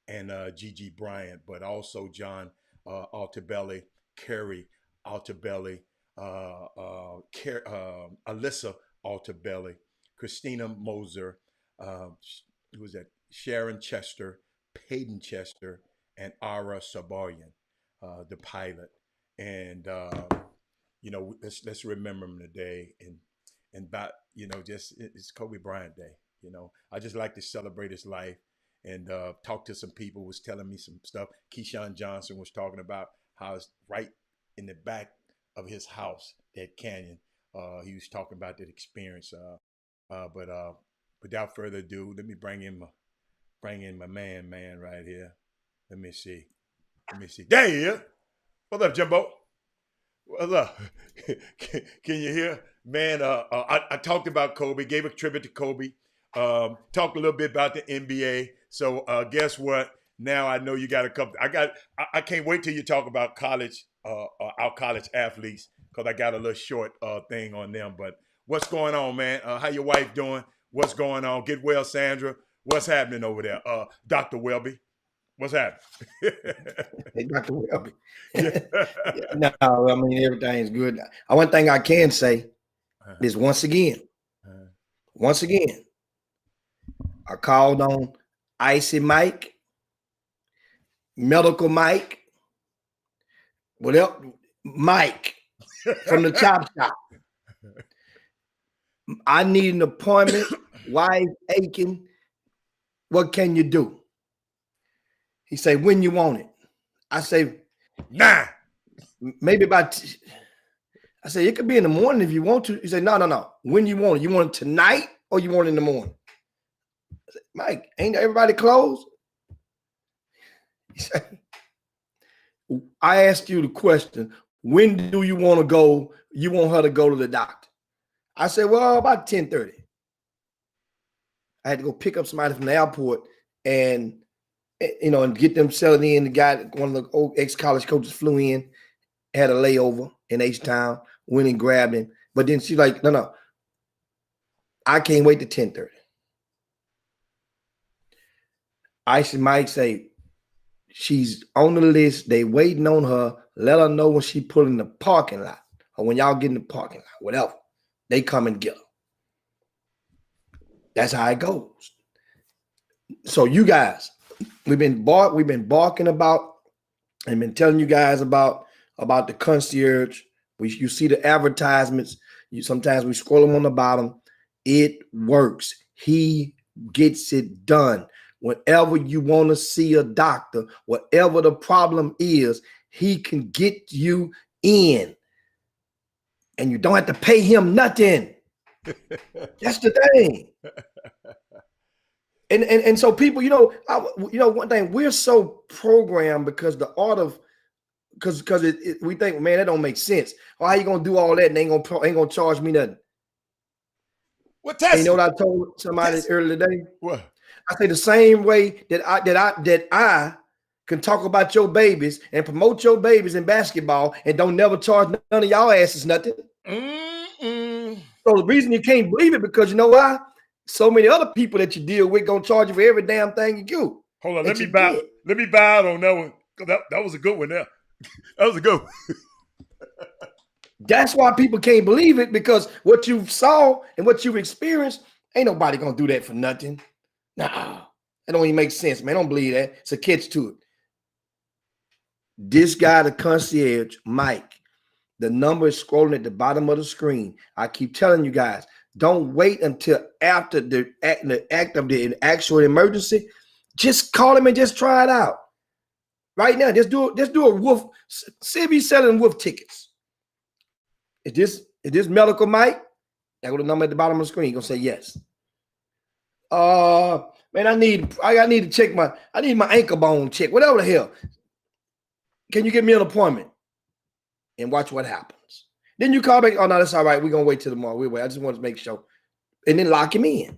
and Gigi Bryant, but also John Altobelli, Kerry Altobelli, Alyssa Altobelli, Christina Moser, who was that? Sharon Chester, Peyton Chester, and Ara Sabaryan, the pilot. And let's remember him today. And about it's Kobe Bryant Day. I just like to celebrate his life and talk to some people who was telling me some stuff. Keyshawn Johnson was talking about how it's right in the back of his house, that canyon. He was talking about that experience. But without further ado, let me bring in my man right here. Let me see. There he is. What's up, Jimbo? What's up? Can you hear? Man, I talked about Kobe, gave a tribute to Kobe, talked a little bit about the NBA. So guess what? Now I know you got a couple. I can't wait till you talk about college, our college athletes, because I got a little short thing on them. But what's going on, man? How your wife doing? What's going on? Get well, Sandra. What's happening over there? Dr. Welby, what's happening? Hey, Dr. Welby. No, I mean, everything's good. One thing I can say is once again, I called on Icy Mike, Medical Mike, whatever, Mike from the Chop Shop. I need an appointment. Wife aching. What can you do? He say, when you want it. I say, nah. Maybe about. I say, it could be in the morning if you want to. He said, no. When you want it. You want it tonight or you want it in the morning? I said, Mike, ain't everybody closed? He said, I asked you the question, when do you want to go? You want her to go to the doctor? I said, well, about 10:30. I had to go pick up somebody from the airport and get them settled in. The guy, one of the old ex-college coaches, flew in, had a layover in H-Town, went and grabbed him. But then she's like, no, I can't wait to 10:30. Icy Mike say, she's on the list. They waiting on her. Let her know when she pull in the parking lot or when y'all get in the parking lot, whatever. They come and get her. That's how it goes. So you guys, we've been barking about and been telling you guys about the concierge. You see the advertisements. Sometimes we scroll them on the bottom. It works. He gets it done. Whenever you want to see a doctor, whatever the problem is, he can get you in. And you don't have to pay him nothing. That's the thing. And so people, one thing, we're so programmed because the art of, because we think, man, that don't make sense. How you gonna do all that and ain't gonna charge me nothing? What test? You know what I told somebody earlier today? What? I say the same way that I can talk about your babies and promote your babies in basketball and don't never charge none of y'all asses nothing. So the reason you can't believe it because you know why? So many other people that you deal with gonna charge you for every damn thing you do. Hold on, let me bow out on that one. That was a good one there. That was a good one. That's why people can't believe it, because what you saw and what you've experienced, ain't nobody gonna do that for nothing. Nah, that don't even make sense, man. Don't believe that. It's a catch to it. This guy, the concierge, Mike, the number is scrolling at the bottom of the screen. I keep telling you guys, don't wait until after the act of the actual emergency. Just call him and just try it out. right now. Just do a wolf. See if he's selling wolf tickets. Is this medical Mike? I go to the number at the bottom of the screen. You're gonna say yes. Man, I need to check my ankle bone check. Whatever the hell. Can you get me an appointment? And watch what happens. Then you call back. Oh no, that's all right. We're gonna wait till tomorrow. We'll wait. I just want to make sure. And then lock him in.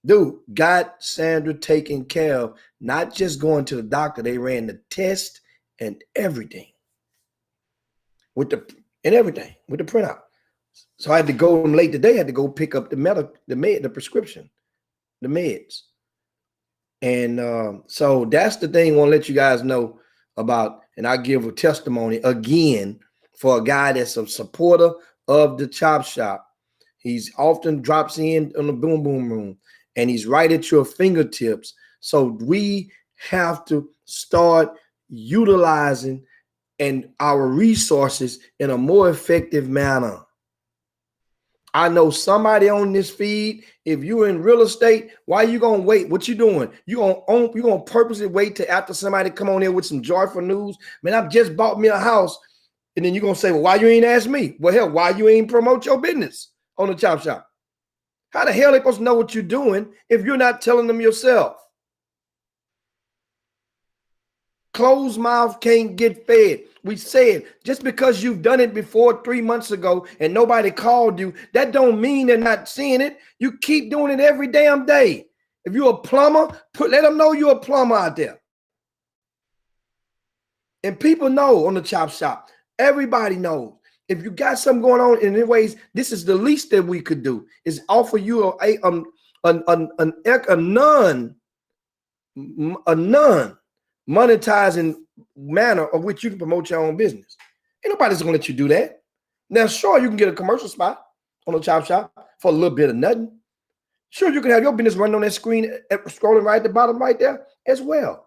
Dude, got Sandra taken care of, not just going to the doctor. They ran the test and everything. With the printout. So I had to go late today. I had to go pick up the prescription, the meds. And so that's the thing I want to let you guys know about. And I give a testimony again for a guy that's a supporter of the Chop Shop. He's often drops in on the Boom Boom Room, and he's right at your fingertips. So we have to start utilizing and our resources in a more effective manner. I know somebody on this feed, if you're in real estate, why you gonna wait? What you doing? You gonna purposely wait till after somebody come on here with some joyful news? Man, I've just bought me a house. And then you're gonna say, well, why you ain't ask me? Well, hell, why you ain't promote your business on the Chop Shop? How the hell are they supposed to know what you're doing if you're not telling them yourself? Closed mouth can't get fed. We said just because you've done it before 3 months ago and nobody called you, that don't mean they're not seeing it. You keep doing it every damn day. If you're a plumber, let them know you're a plumber out there. And people know on the Chop Shop. Everybody knows. If you got something going on, in ways, this is the least that we could do is offer you a non-monetizing manner of which you can promote your own business. Ain't nobody's gonna let you do that. Now, sure, you can get a commercial spot on the Chop Shop for a little bit of nothing. Sure, you can have your business running on that screen, scrolling right at the bottom right there as well.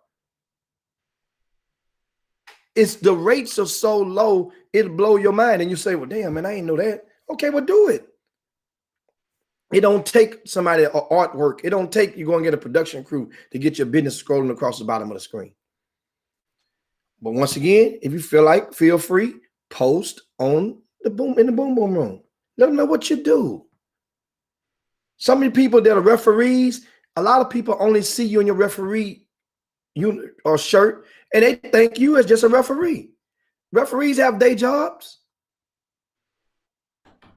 It's the rates are so low, it'll blow your mind. And you say, well, damn, man, I ain't know that. Okay, well, do it. It don't take somebody artwork. It don't take you going to get a production crew to get your business scrolling across the bottom of the screen. But once again, if you feel free, post on the Boom Boom Room. Let them know what you do. Some of the people that are referees, a lot of people only see you in your referee unit or shirt, and they think you as just a referee. Referees have day jobs.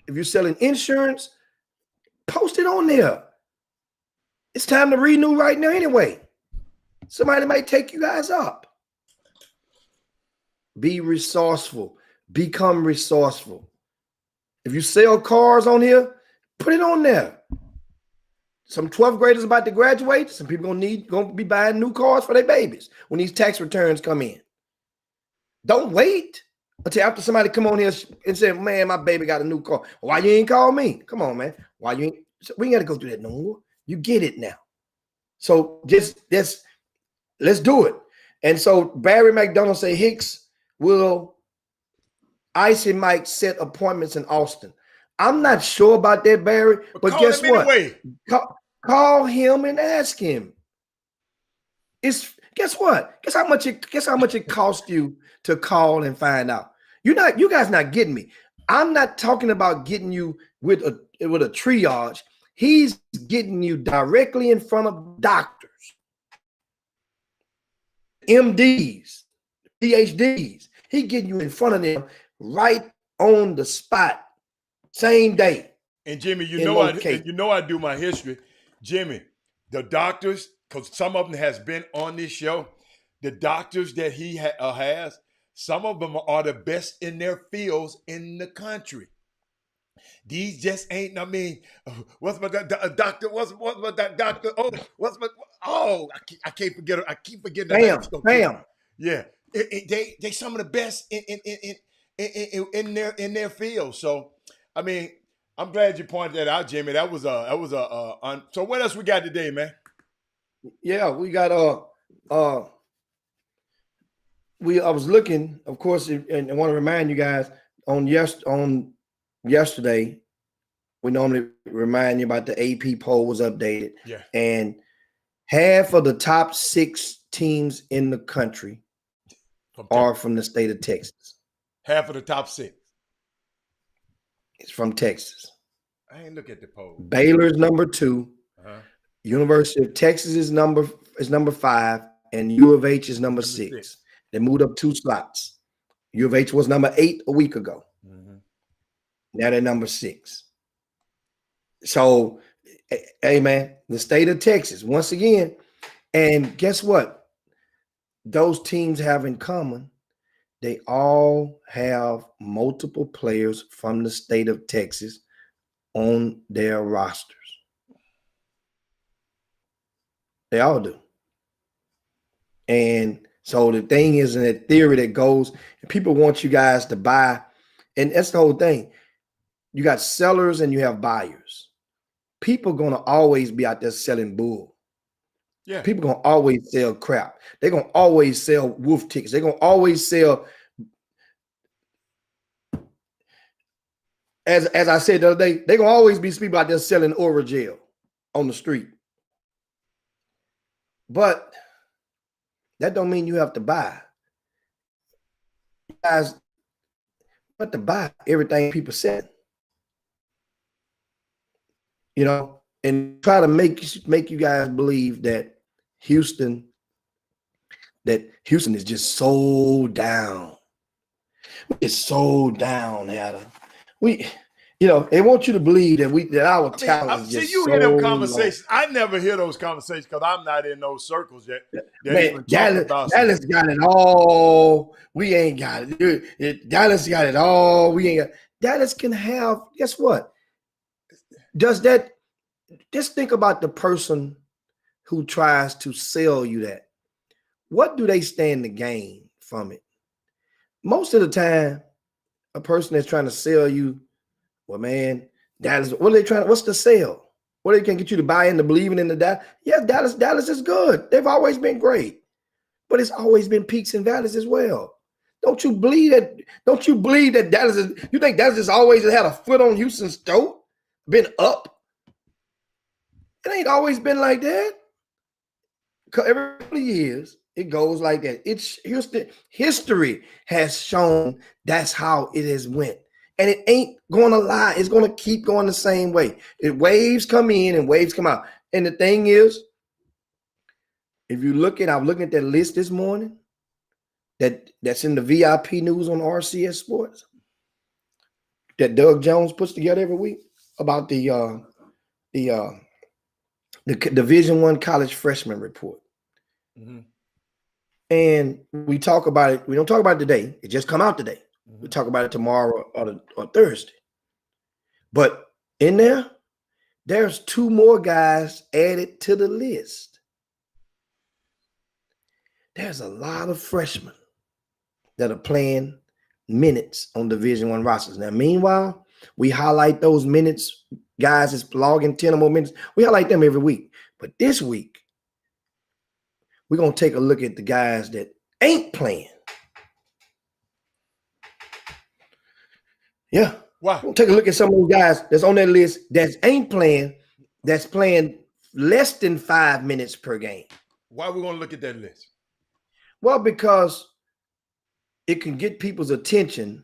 If you're selling insurance, post it on there. It's time to renew right now anyway. Somebody might take you guys up. Be resourceful. Become resourceful. If you sell cars on here, put it on there. Some 12th graders about to graduate. Some people gonna be buying new cars for their babies when these tax returns come in. Don't wait until after somebody come on here and say, man, my baby got a new car. Why you ain't call me? Come on, man. Why you ain't? We ain't got to go through that no more. You get it now. So let's do it. And so Barry McDonald say Hicks will Icy Mike set appointments in Austin. I'm not sure about that, Barry, but guess what? Anyway. Call him and ask him. Guess what? Guess how much it cost you to call and find out. You guys not getting me. I'm not talking about getting you with a triage. He's getting you directly in front of doctors, MDs, PhDs. He getting you in front of them right on the spot, same day. And Jimmy, you know I do my history. Jimmy, the doctors, because some of them has been on this show, the doctors that he has, some of them are the best in their fields in the country. These just ain't, I mean, what's my doctor? What's my doctor? I can't forget it. I keep forgetting the name. Bam. Yeah. They some of the best in their field. So, I mean, I'm glad you pointed that out, Jimmy. So what else we got today, man? Yeah, we got I was looking, of course, and I want to remind you guys on yesterday, we normally remind you about the AP poll was updated. Yeah. And half of the top 6 teams in the country are from the state of Texas. Half of the top 6. It's from Texas. I ain't look at the poll. Baylor's number 2. University of Texas is number 5, and U of H is number 6. They moved up 2 slots. U of H was number 8 a week ago. Now they're number 6. So, hey man, the state of Texas once again, and guess what? Those teams have in common. They all have multiple players from the state of Texas on their rosters. They all do. And so the thing is, in that theory that goes, and people want you guys to buy, and that's the whole thing. You got sellers and you have buyers. People gonna always be out there selling bull. Yeah. People gonna always sell crap. They're gonna always sell wolf tickets. They're gonna always sell. As I said the other day, they're gonna always be people out there selling oral gel on the street. But that don't mean you have to buy. You guys have to buy everything people sell. You know, and try to make you guys believe that Houston is just so down. It's so down, Adam. They want you to believe that our talent is just you so hear them conversations. low. I never hear those conversations because I'm not in those circles yet. Man, Dallas got it all. We ain't got it. Dallas got it all. We ain't got. Dallas can have. Guess what? Does that? Just think about the person who tries to sell you that. What do they stand to gain from it? Most of the time, a person that's trying to sell you, well, man, Dallas. What are they trying? What's the sell? What they can get you to buy into believing in the Dallas? Yeah, Dallas is good. They've always been great, but it's always been peaks and valleys as well. Don't you believe that? Don't you believe that Dallas is? You think Dallas has always had a foot on Houston's throat, been up? It ain't always been like that. Every couple of years, it goes like that. It's Houston. History has shown that's how it has went. And it ain't going to lie. It's going to keep going the same way. Waves come in and waves come out. And the thing is, if you look at, I'm looking at that list this morning that's in the VIP news on RCS Sports that Doug Jones puts together every week about the Division I college freshman report. And we talk about it. We don't talk about it today. It just come out today. We talk about it tomorrow or Thursday. But in there's 2 more guys added to the list. There's a lot of freshmen that are playing minutes on Division I rosters. Now, meanwhile, we highlight those minutes. Guys is logging 10 or more minutes. We highlight them every week. But this week, we're going to take a look at the guys that ain't playing. Yeah. Why? We'll take a look at some of those guys that's on that list that ain't playing, that's playing less than 5 minutes per game. Why are we going to look at that list? Well, because it can get people's attention,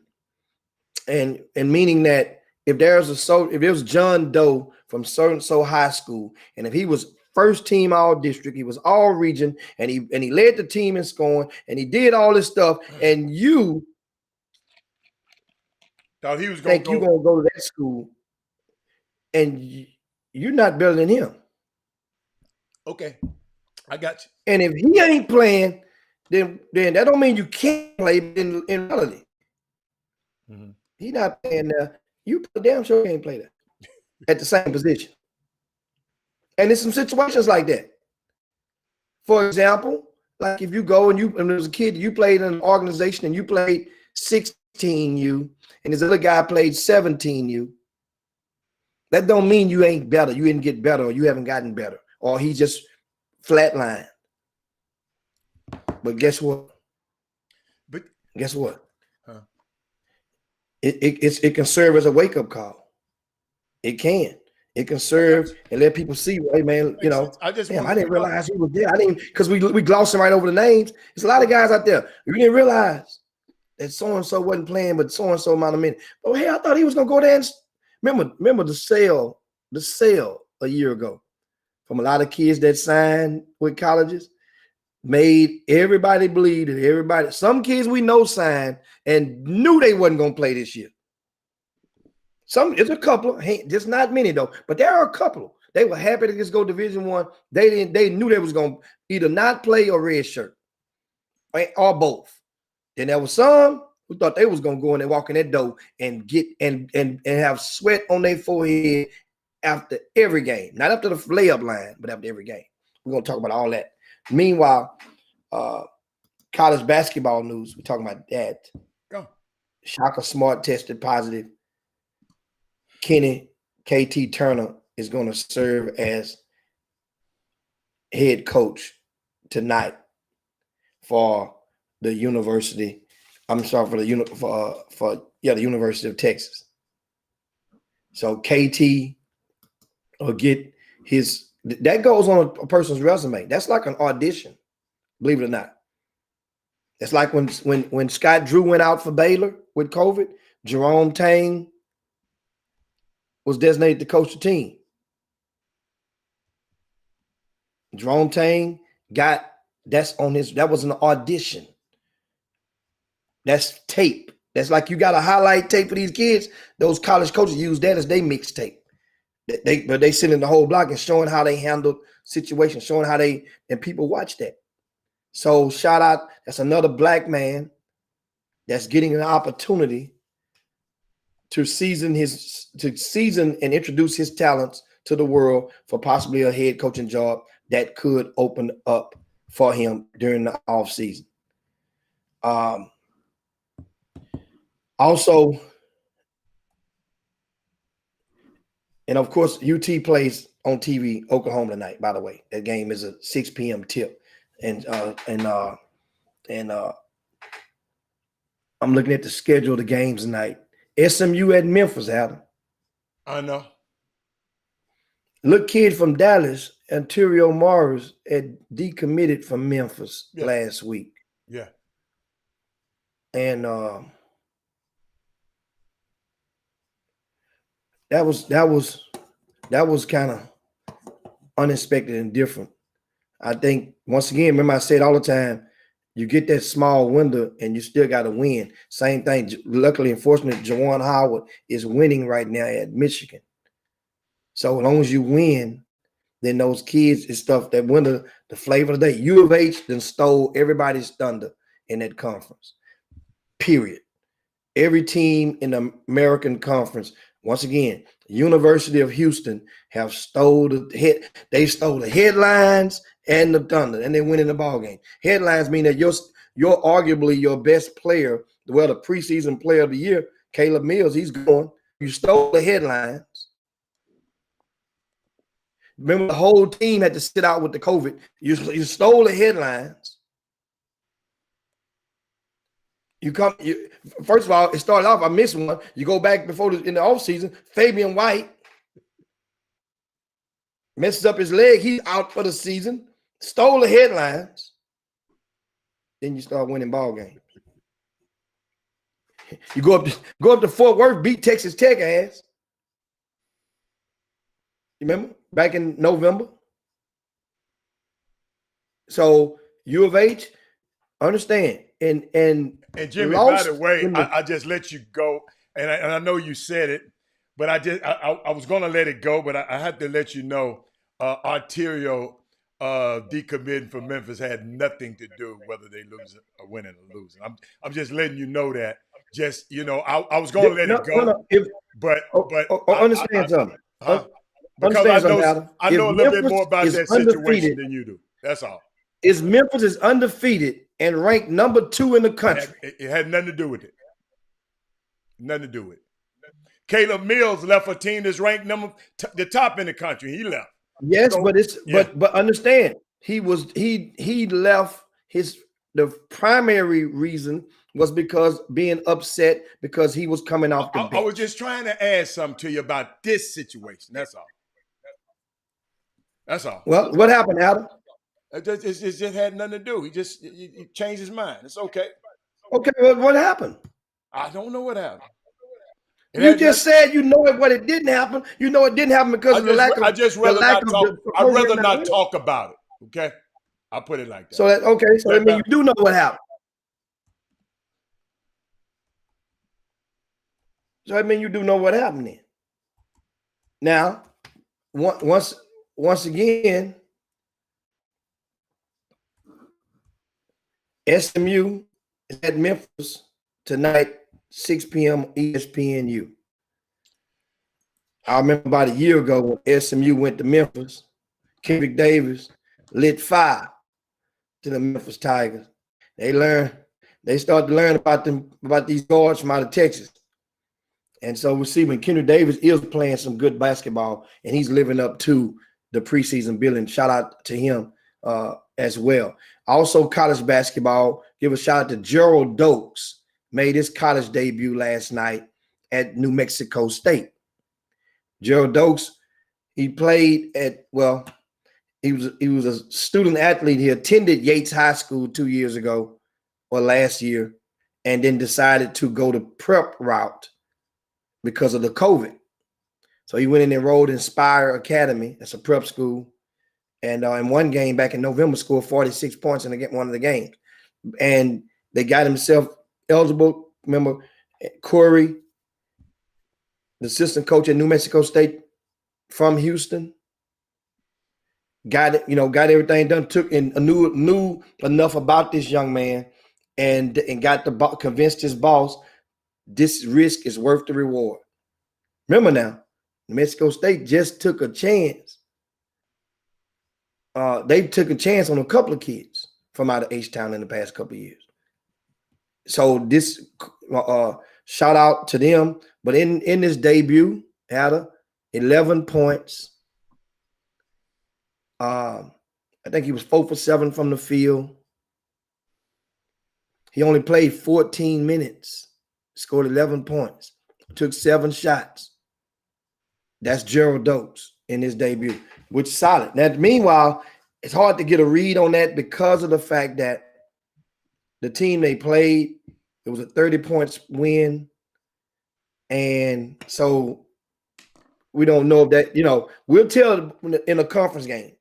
and meaning that if there's John Doe from so high school, and if he was first team all district, he was all region, and he led the team in scoring, and he did all this stuff, and you thought he was going you're gonna go to that school, and you're not better than him. Okay, I got you. And if he ain't playing, then that don't mean you can't play in reality. He not playing there. You damn sure can't play there at the same position. And there's some situations like that. For example, like if you go and there's a kid, you played in an organization and you played 16U, and this other guy played 17U. That don't mean you ain't better. You didn't get better, or you haven't gotten better, or he just flatlined. But guess what? Guess what? It can serve as a wake-up call. It can. It can serve and let people see, hey man, you know, I just damn, want I didn't realize he was there. I didn't, because we glossing right over the names. There's a lot of guys out there. You didn't realize that so-and-so wasn't playing, but so-and-so amount of minutes. Oh, hey, I thought he was gonna go there and remember the sale a year ago from a lot of kids that signed with colleges, made everybody believe that some kids we know signed and knew they wasn't gonna play this year. It's a couple, just not many though, but there are a couple. They were happy to just go Division I. They knew they was gonna either not play or red shirt, or both. Then there was some who thought they was gonna go in and walk in that door and get and have sweat on their forehead after every game, not after the layup line, but after every game. We're gonna talk about all that. Meanwhile, college basketball news. We're talking about that. Go. Shaka Smart tested positive. Kenny KT Turner is going to serve as head coach tonight for the University. I'm sorry, for the University of Texas. So KT will get that goes on a person's resume. That's like an audition, believe it or not. It's like when Scott Drew went out for Baylor with COVID, Jerome Tang was designated to coach the team. Jerome Tang that was an audition. That's tape. That's like you got a highlight tape for these kids. Those college coaches use that as their mixtape. They sit in the whole block and showing how they handled situations, showing how and people watch that. So shout out, that's another black man that's getting an opportunity to season and introduce his talents to the world for possibly a head coaching job that could open up for him during the off season. Also, and of course, UT plays on TV Oklahoma tonight. By the way, that game is a 6 p.m. tip, and I'm looking at the schedule of the games tonight. SMU at Memphis, Adam. I know. Look, kid from Dallas, Ontario Morris, had decommitted from Memphis last week. Yeah. And that was kind of unexpected and different. I think, once again, remember I said all the time, you get that small window and you still got to win. Same thing. Luckily and fortunately, Juwan Howard is winning right now at Michigan. So as long as you win, then those kids and stuff, that window, the flavor of the day. U of H then stole everybody's thunder in that conference. Period. Every team in the American Conference, once again, the University of Houston have stole they stole the headlines and the thunder, and they win in the ball game. Headlines mean that you're arguably your best player, well, the preseason player of the year, Caleb Mills, he's going. You stole the headlines. Remember, the whole team had to sit out with the COVID. You stole the headlines. First of all, it started off, I missed one. You go back in the offseason, Fabian White messes up his leg. He's out for the season. Stole the headlines. Then you start winning ball games. You go up to Fort Worth, beat Texas Tech ass. You remember? Back in November. So U of H, understand. And Jimmy, by the way, I just let you go, and I know you said it, but I was going to let it go, but I had to let you know, Arterio decommitting from Memphis had nothing to do with whether they lose or winning or losing. I'm just letting you know that. Just, I was going to let it go, but understand something. Because I know a little bit more about that situation than you do. That's all. Memphis is undefeated and ranked number 2 in the country. It had nothing to do with it. Nothing to do with it. Caleb Mills left a team that's ranked the top in the country. He left. Yes, but understand, he left. The primary reason was because being upset because he was coming off the bench. I was just trying to add something to you about this situation. That's all. That's all. Well, what happened, Adam? It just had nothing to do. He changed his mind. It's okay. Okay, well, what happened? I don't know what happened. You just said you know it, but it didn't happen. You know it didn't happen because of the lack of. I'd rather not talk about it. Okay, I'll put it like that. So that so that means you do know what happened. So that means you do know what happened then. Now, once again, SMU is at Memphis tonight, 6 p.m. ESPNU. I remember about a year ago when SMU went to Memphis, Kendrick Davis lit fire to the Memphis Tigers. They started to learn about these guards from out of Texas. And so we see when Kendrick Davis is playing some good basketball and he's living up to the preseason billing. Shout out to him as well. Also, college basketball, give a shout out to Gerald Dokes, made his college debut last night at New Mexico State. Gerald Dokes, he played he was a student athlete. He attended Yates High School 2 years ago or last year, and then decided to go the prep route because of the COVID. So he went and enrolled in Spire Academy. That's a prep school. And in one game back in November, scored 46 points in one of the games. And they got himself eligible. Remember, Corey, the assistant coach at New Mexico State from Houston, got everything done, knew enough about this young man and convinced his boss this risk is worth the reward. Remember now, New Mexico State just took a chance. They took a chance on a couple of kids from out of H-Town in the past couple of years. So this shout out to them. But in this debut, had 11 points. I think he was 4 for 7 from the field. He only played 14 minutes, scored 11 points, took 7 shots. That's Gerald Dokes in his debut, which is solid. Now, meanwhile, it's hard to get a read on that because of the fact that the team they played, it was a 30 points win. And so we don't know if that, we'll tell in a conference game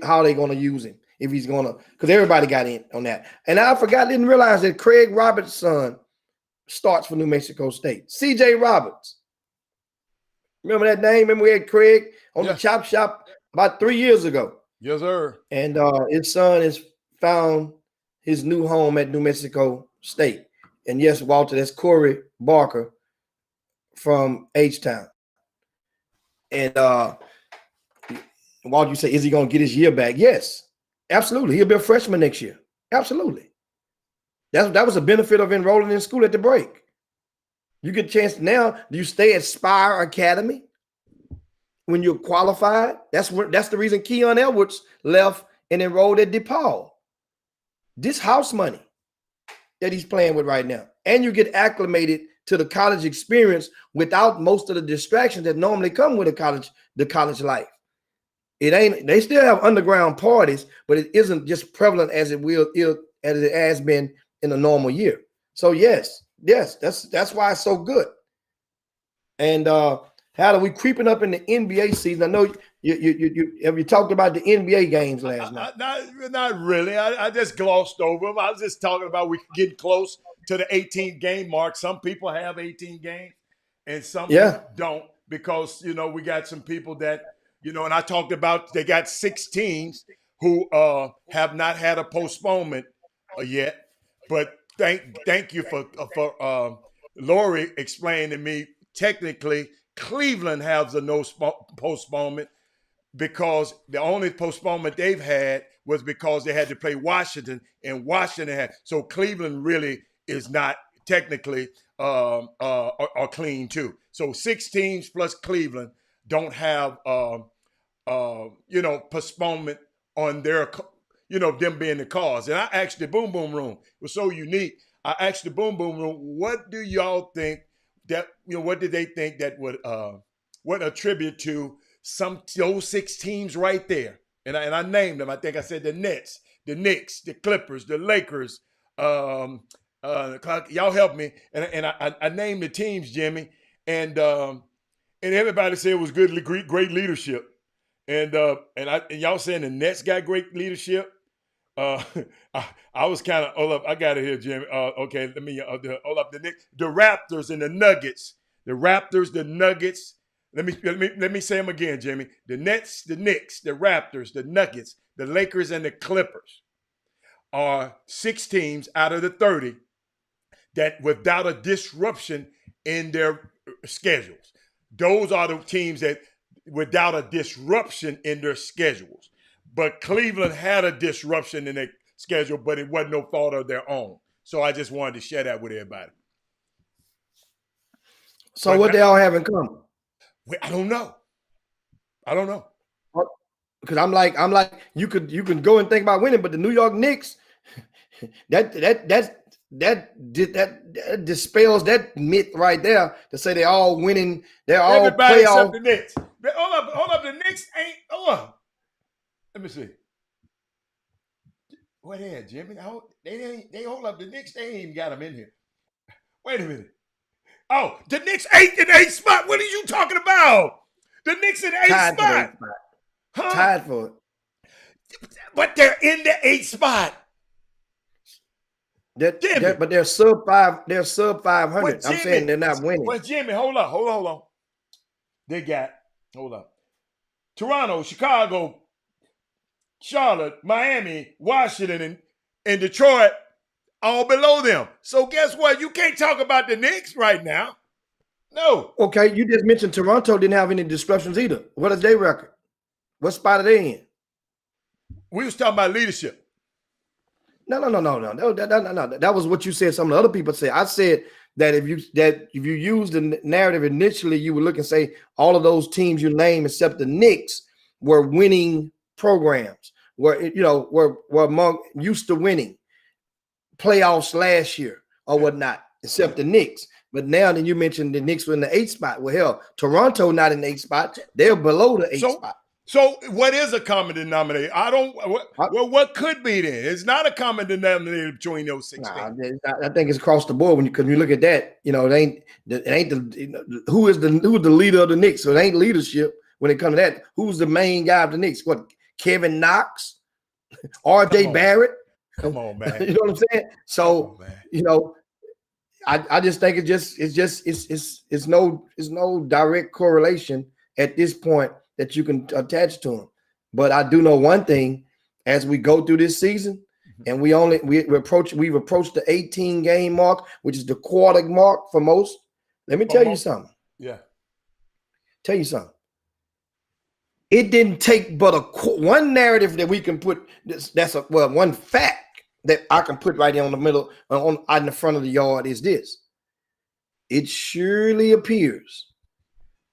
how they're going to use him, if he's going to, because everybody got in on that. And I didn't realize that Craig Roberts' son starts for New Mexico State. C.J. Roberts. Remember that name? Remember we had Craig on the Chop Shop about 3 years ago. Yes, sir. And his son has found his new home at New Mexico State. And yes, Walter, that's Corey Barker from H-Town. And Walter, you say, is he going to get his year back? Yes, absolutely. He'll be a freshman next year. Absolutely. That was a benefit of enrolling in school at the break. You get a chance now. Do you stay at Spire Academy when you're qualified? That's the reason Keon Edwards left and enrolled at DePaul. This house money that he's playing with right now. And you get acclimated to the college experience without most of the distractions that normally come with the college life. They still have underground parties, but it isn't just prevalent as it has been in a normal year. So yes, that's why it's so good. And how are we creeping up in the NBA season? I know you talked about the NBA games last night. Not really. I just glossed over them. I was just talking about we getting close to the 18 game mark. Some people have 18 games and some people don't, because we got some people that and I talked about they got 6 teams who have not had a postponement yet. But thank you for Lori explaining to me. Technically, Cleveland has a no postponement because the only postponement they've had was because they had to play Washington, and Washington had. So Cleveland really is not technically are clean too. So 6 teams plus Cleveland don't have postponement on their them being the cause. And I asked the Boom Boom Room, it was so unique. I asked the Boom Boom Room, what do y'all think that what did they think that would what attribute to those 6 teams right there, and I named them. I think I said the Nets, the Knicks, the Clippers, the Lakers. Y'all help me, and I named the teams, Jimmy, and everybody said it was great leadership, and y'all saying the Nets got great leadership. I was kind of hold up. I got it here, Jimmy. Okay, let me hold up the Raptors and the Nuggets. The Raptors, the Nuggets. Let me say them again, Jimmy. The Nets, the Knicks, the Raptors, the Nuggets, the Lakers, and the Clippers are 6 teams out of the 30 that without a disruption in their schedules. Those are the teams that without a disruption in their schedules. But Cleveland had a disruption in their schedule, but it wasn't no fault of their own. So I just wanted to share that with everybody. So but what they all have in common? I don't know. Because I'm like, you can go and think about winning, but the New York Knicks, that dispels that myth right there to say they're all winning. They're all everybody playoff. Except the Knicks. Hold up. The Knicks ain't. Hold on. Let me see. What here, Jimmy? They hold up. The Knicks, they ain't even got them in here. Wait a minute. Oh, the Knicks ain't in the 8th spot. What are you talking about? The Knicks in the 8th spot. Huh? Tied for it. But they're in the 8th spot. But they're sub 5. They're sub 500. Jimmy, I'm saying they're not winning. But Jimmy, hold on. They got Toronto, Chicago, Charlotte, Miami, Washington, and Detroit all below them. So guess what? You can't talk about the Knicks right now. No. Okay, you just mentioned Toronto didn't have any disruptions either. What is their record? What spot are they in? We was talking about leadership. No. That was what you said. Some of the other people said. I said that if you use the narrative initially, you would look and say all of those teams you name except the Knicks were winning programs. Were among used to winning playoffs last year or whatnot, except the Knicks. But now then you mentioned the Knicks were in the 8th spot. Well, hell, Toronto not in the 8th spot. They're below the 8th spot. So what is a common denominator? What could be then? It's not a common denominator between those 6 teams. I think it's across the board because you look at that, it ain't who is the leader of the Knicks. So it ain't leadership when it comes to that. Who's the main guy of the Knicks? What, Kevin Knox, RJ Barrett? Come on, man. You know what I'm saying? So I just think it's no direct correlation at this point that you can attach to them. But I do know one thing: as we go through this season, and we've approached the 18 game mark, which is the quarter mark for most. Let me tell you something. Yeah. Tell you something. It didn't take but one narrative that we can put. One fact that I can put right there on the middle, in the front of the yard is this. It surely appears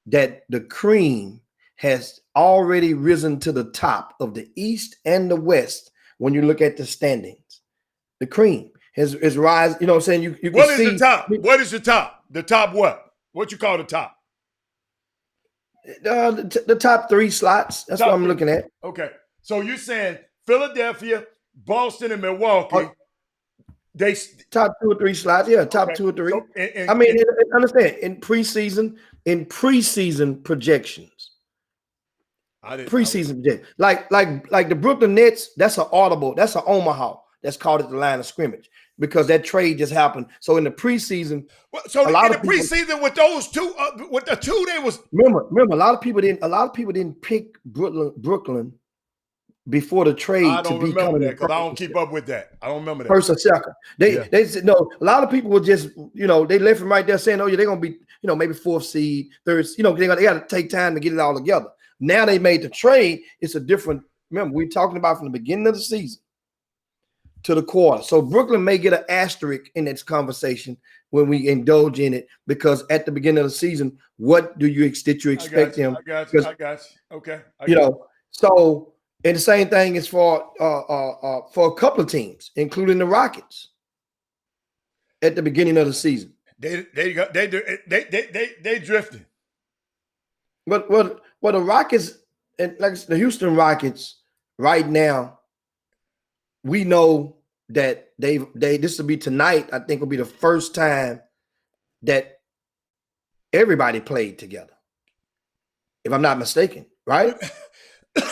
that the cream has already risen to the top of the East and the West. When you look at the standings, the cream has rise. You know what I'm saying? You can what is see the top? What is the top? The top what? What you call the top? The top 3 slots. That's what I'm looking at. Okay. So you're saying Philadelphia, Boston, and Milwaukee, they top 2 or 3 slots. Yeah, top 2 or 3. So, understand in preseason projections. Preseason projections. Like the Brooklyn Nets, that's an audible, that's an Omaha. That's called at the line of scrimmage because that trade just happened. So in the preseason, preseason with those two, with the two, they was remember a lot of people didn't pick Brooklyn before the trade. I don't remember that because I don't keep up with that. I don't remember that. First or second. They said no. A lot of people were just they left him right there saying, oh yeah, they're gonna be maybe 4th seed, 3rd. They got to take time to get it all together. Now they made the trade. It's a different. Remember, we're talking about from the beginning of the season to the quarter. So Brooklyn may get an asterisk in this conversation when we indulge in it, because at the beginning of the season, what do you expect them? I got you. Okay. So and the same thing is for a couple of teams, including the Rockets, at the beginning of the season. They drifting. But Well, the Rockets and like the Houston Rockets right now, we know that they this will be tonight. I think will be the first time that everybody played together, if I'm not mistaken, right?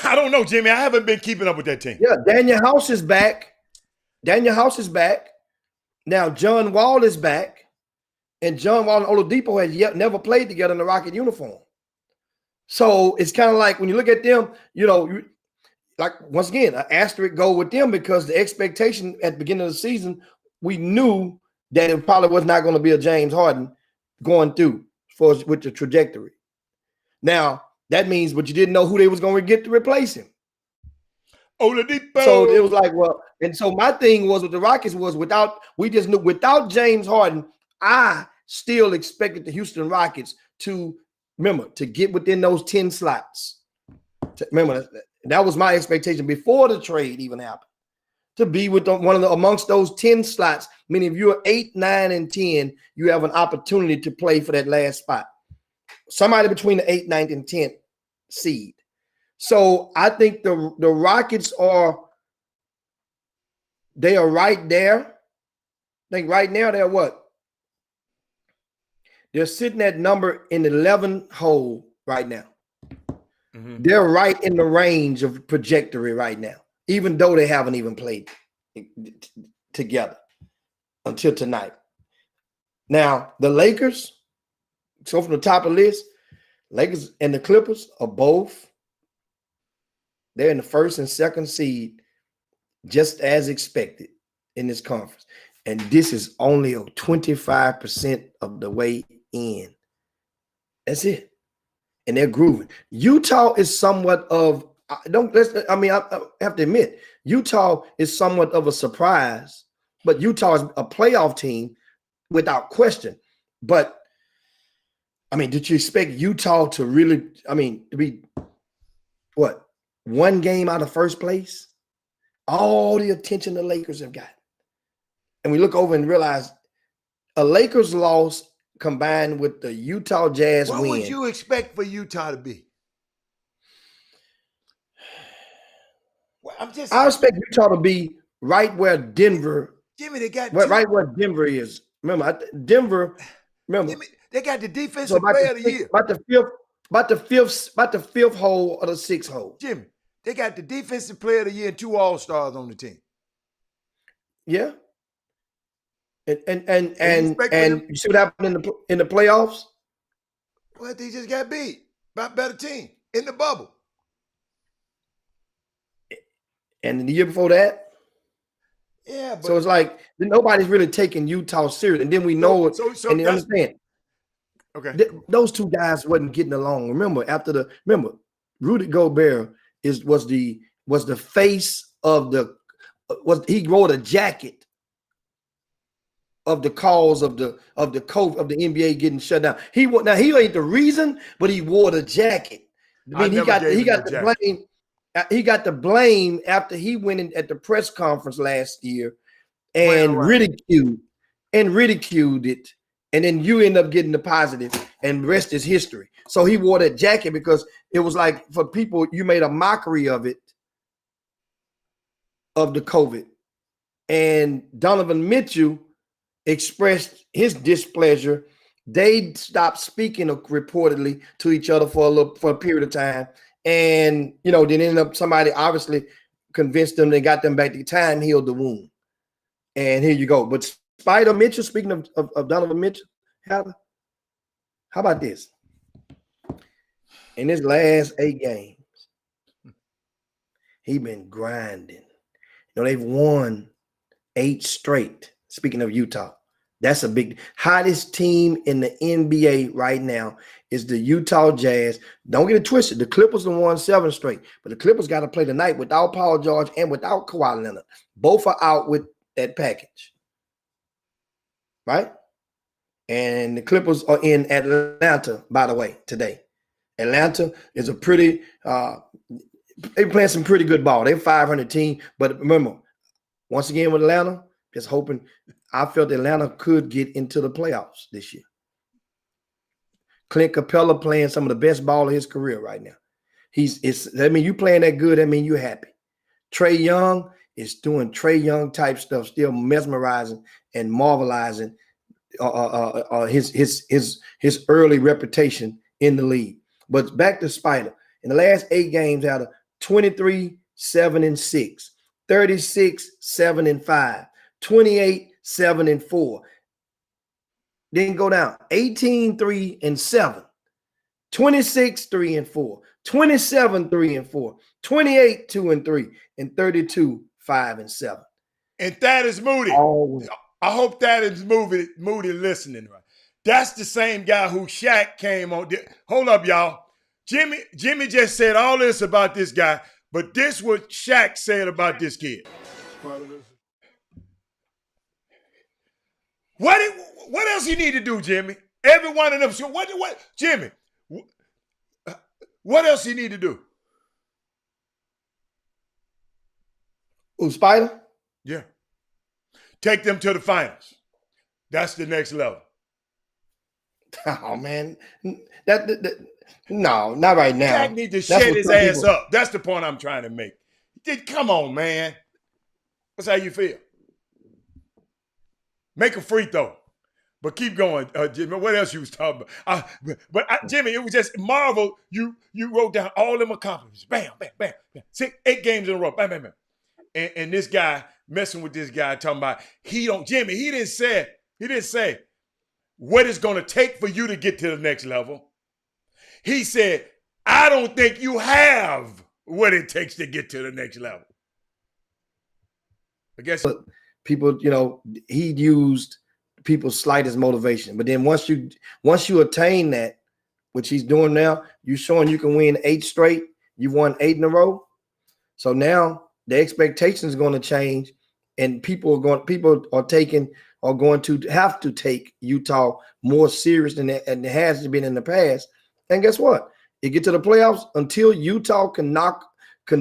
I don't know, Jimmy. I haven't been keeping up with that team. Yeah, Daniel House is back. Daniel House is back. Now John Wall is back. And John Wall and Oladipo had yet never played together in the Rocket uniform. So it's kind of like when you look at them, like once again, an asterisk go with them because the expectation at the beginning of the season, we knew that it probably was not going to be a James Harden going through with the trajectory. Now, that means, but you didn't know who they was going to get to replace him. Oladipo. So it was like, well, and so my thing was with the Rockets was we just knew without James Harden, I still expected the Houston Rockets to get within those 10 slots. That was my expectation before the trade even happened. To be with amongst those 10 slots, meaning if you're 8, 9, and 10, you have an opportunity to play for that last spot. Somebody between the 8th, 9th, and 10th seed. So I think the Rockets are right there. I think right now they're what? They're sitting at number in 11 hole right now. Mm-hmm. They're right in the range of trajectory right now, even though they haven't even played together until tonight. Now, the Lakers, so from the top of the list, Lakers and the Clippers are both. They're in the first and second seed, just as expected in this conference. And this is only 25% of the way in. That's it. And they're grooving. Utah is somewhat of, I have to admit, Utah is somewhat of a surprise, but Utah is a playoff team without question. But, did you expect Utah to really, to be, what, one game out of first place? All the attention the Lakers have got. And we look over and realize a Lakers loss combined with the Utah Jazz win. What would you expect for Utah to be? Well, I expect Utah to be right where Denver. Jimmy, they got right where Denver is. Remember, Denver. Jimmy, they got the defensive player of the year. About the fifth hole or the sixth hole. Jimmy, they got the defensive player of the year and 2 All-Stars on the team. Yeah. And you see what happened in the playoffs? Well, they just got beat by a better team in the bubble. And the year before that? Yeah. But, so it's like nobody's really taking Utah serious. And then we know it. So and they understand. Okay. Those two guys wasn't getting along. Remember, Rudy Gobert was the face of he wore a jacket of the cause of the NBA getting shut down. He ain't the reason, but he wore the jacket. He got the blame. He got the blame after he went in at the press conference last year and ridiculed it. And then you end up getting the positive, and the rest is history. So he wore that jacket because it was like for people, you made a mockery of it, of the COVID. And Donovan Mitchell expressed his displeasure. They stopped speaking reportedly to each other for a period of time. And, then ended up somebody obviously convinced them they got them back. The time healed the wound. And here you go. But Spider Mitchell, speaking of Donovan Mitchell, how about this? In his last 8 games, he been grinding. They've won 8 straight. Speaking of Utah, that's a big hottest team in the NBA right now is the Utah Jazz. Don't get it twisted. The Clippers have won 7 straight, but the Clippers got to play tonight without Paul George and without Kawhi Leonard. Both are out with that package, right? And the Clippers are in Atlanta, by the way, today. Atlanta is a pretty they're playing some pretty good ball. They're a 500 team, but remember, once again with Atlanta, just hoping. I felt Atlanta could get into the playoffs this year. Clint Capella playing some of the best ball of his career right now. That mean you playing that good, that mean you're happy. Trae Young is doing Trae Young type stuff, still mesmerizing and marvelizing his early reputation in the league. But back to Spider. In the last 8 games out of 23, 7-6, 36, 7-5, 28, 7-4. Then go down 18, 3-7, 26, 3-4, 27, 3-4, 28, 2-3, and 32, 5-7. And that is Moody. I hope that is Moody listening, right? That's the same guy who Shaq came on. Hold up, y'all. Jimmy just said all this about this guy, but this what Shaq said about this kid. What else you need to do, Jimmy? Every one of them. So what Jimmy? What else you need to do? Spider? Yeah. Take them to the finals. That's the next level. Oh man, no, not right now. Jack need to shed his ass up. That's the point I'm trying to make. Come on, man. That's how you feel. Make a free throw. But keep going, Jimmy. What else you was talking about? Jimmy, it was just marvel. You wrote down all them accomplishments. Bam, bam, bam, bam. 8 games in a row. Bam, bam, bam. And this guy messing with this guy talking about he didn't say what it's going to take for you to get to the next level. He said, I don't think you have what it takes to get to the next level. I guess people, he used people's slightest motivation. But then once you attain that, which he's doing now, you're showing you can win 8 straight. You won 8 in a row. So now the expectation is going to change, and people are going to have to take Utah more serious than it has been in the past. And guess what? You get to the playoffs until Utah can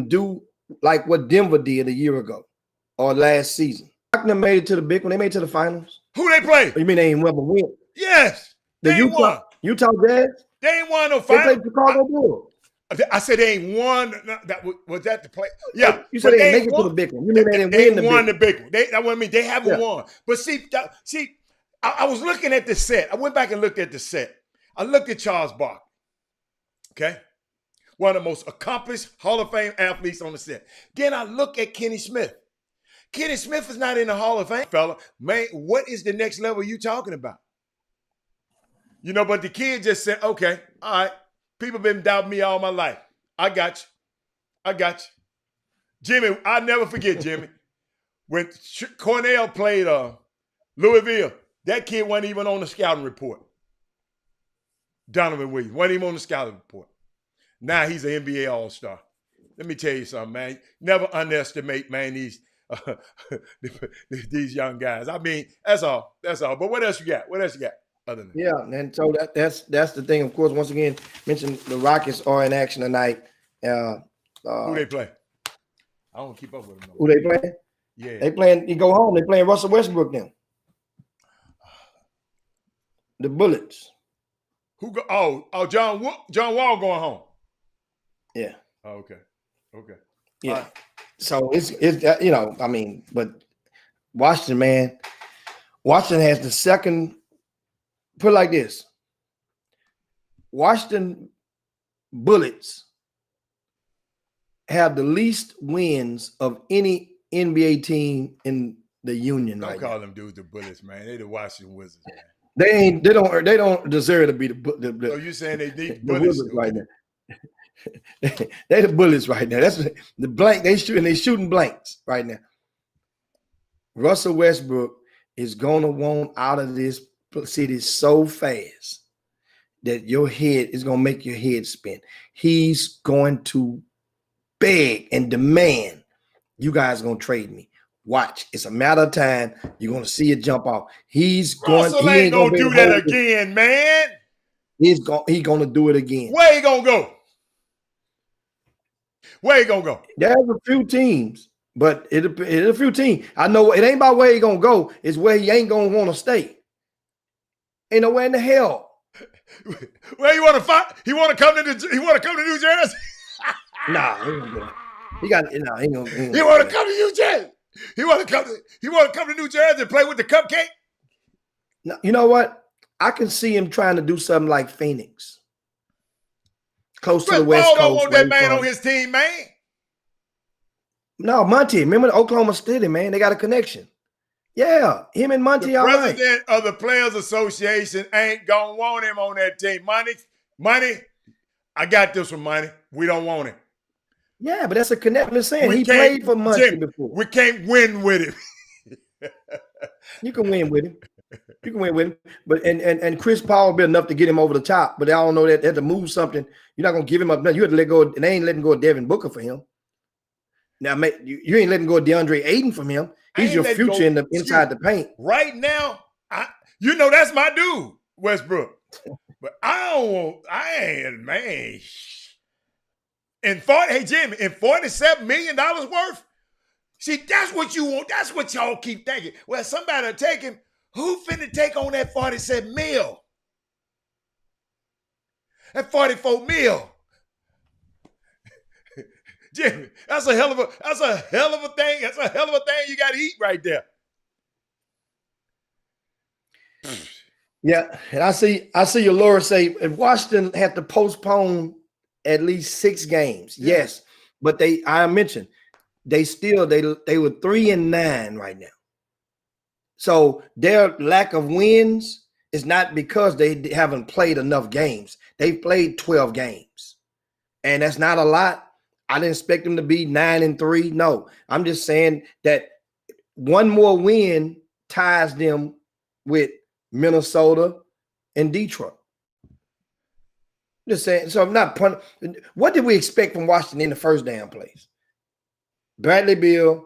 do like what Denver did a year ago or last season. They made it to the big one. They made it to the finals. Who they play? You mean they ain't never win? Yes. The Utah Jazz? They ain't won no finals. They played Chicago Bulls. I said they ain't won. Was that the play? Yeah. You said they ain't make it to the big one. You mean they didn't win the big one. That what I mean. They haven't won. But see, I was looking at the set. I went back and looked at the set. I looked at Charles Barkley. Okay. One of the most accomplished Hall of Fame athletes on the set. Then I look at Kenny Smith. Kenny Smith is not in the Hall of Fame, fella. Man, what is the next level you talking about? But the kid just said, okay, all right. People been doubting me all my life. I got you. Jimmy, I'll never forget, Jimmy. When Cornell played Louisville, that kid wasn't even on the scouting report. Donovan Williams wasn't even on the scouting report. Now he's an NBA All-Star. Let me tell you something, man. Never underestimate, man, these young guys. I mean, that's all. But what else you got? Other than that? Yeah, and so that's the thing. Of course, once again, mentioned the Rockets are in action tonight. Who they play? I don't keep up with them. Who they playing? Yeah, they playing. You go home. They playing Russell Westbrook now. The Bullets. Who go? Oh, John Wall going home. Yeah. Oh, okay. Yeah. So it's but Washington, man, Washington has the second. Put it like this: Washington Bullets have the least wins of any NBA team in the union. Don't call them dudes the Bullets, man. They the Washington Wizards, man. They don't deserve to be the So you saying they need the Bullets right now? They the Bullets right now. That's the blank. They shooting blanks right now. Russell Westbrook is gonna want out of this city so fast that your head is gonna make your head spin. He's going to beg and demand, you guys are gonna trade me. Watch, it's a matter of time. You're gonna see it jump off. Russell ain't gonna do that again, man. He's gonna do it again. Where he gonna go? There's a few teams, but it's a few teams. I know it ain't about where he gonna go. It's where he ain't gonna want to stay. Ain't nowhere in the hell Well, you want to fight? He want to come to New Jersey. Nah, he got no. He want to come to New Jersey. He want to come to New Jersey and play with the cupcake. No, you know what? I can see him trying to do something like Phoenix, close to the West Coast. Don't want that man on his team, man. No, Monty. Remember the Oklahoma City, man? They got a connection. Yeah, him and Monty. The president of the Players Association ain't gonna want him on that team. Money. I got this from Money. We don't want him. Yeah, but that's a connection. I'm saying he played for Monty before. We can't win with him. You can win with him. You can win with him. But and Chris Paul be enough to get him over the top. But I don't know that they had to move something. You're not gonna give him up. You had to let go. And they ain't letting go of Devin Booker for him. Now, you ain't letting go of DeAndre Ayton from him. He's your future inside the paint. Right now, that's my dude, Westbrook. But man. And $47 million worth. See, that's what you want. That's what y'all keep thinking. Well, somebody will take him. Who finna take on that 47 mil? That 44 mil. Jimmy, that's a hell of a thing. That's a hell of a thing you got to eat right there. Yeah, and I see your Laura say if Washington had to postpone at least 6 games, yes, but I mentioned they were 3-9 right now. So their lack of wins is not because they haven't played enough games. They've played 12 games, and that's not a lot. I didn't expect them to be 9-3. No, I'm just saying that one more win ties them with Minnesota and Detroit. Just saying. So I'm not. What did we expect from Washington in the first damn place? Bradley Beal,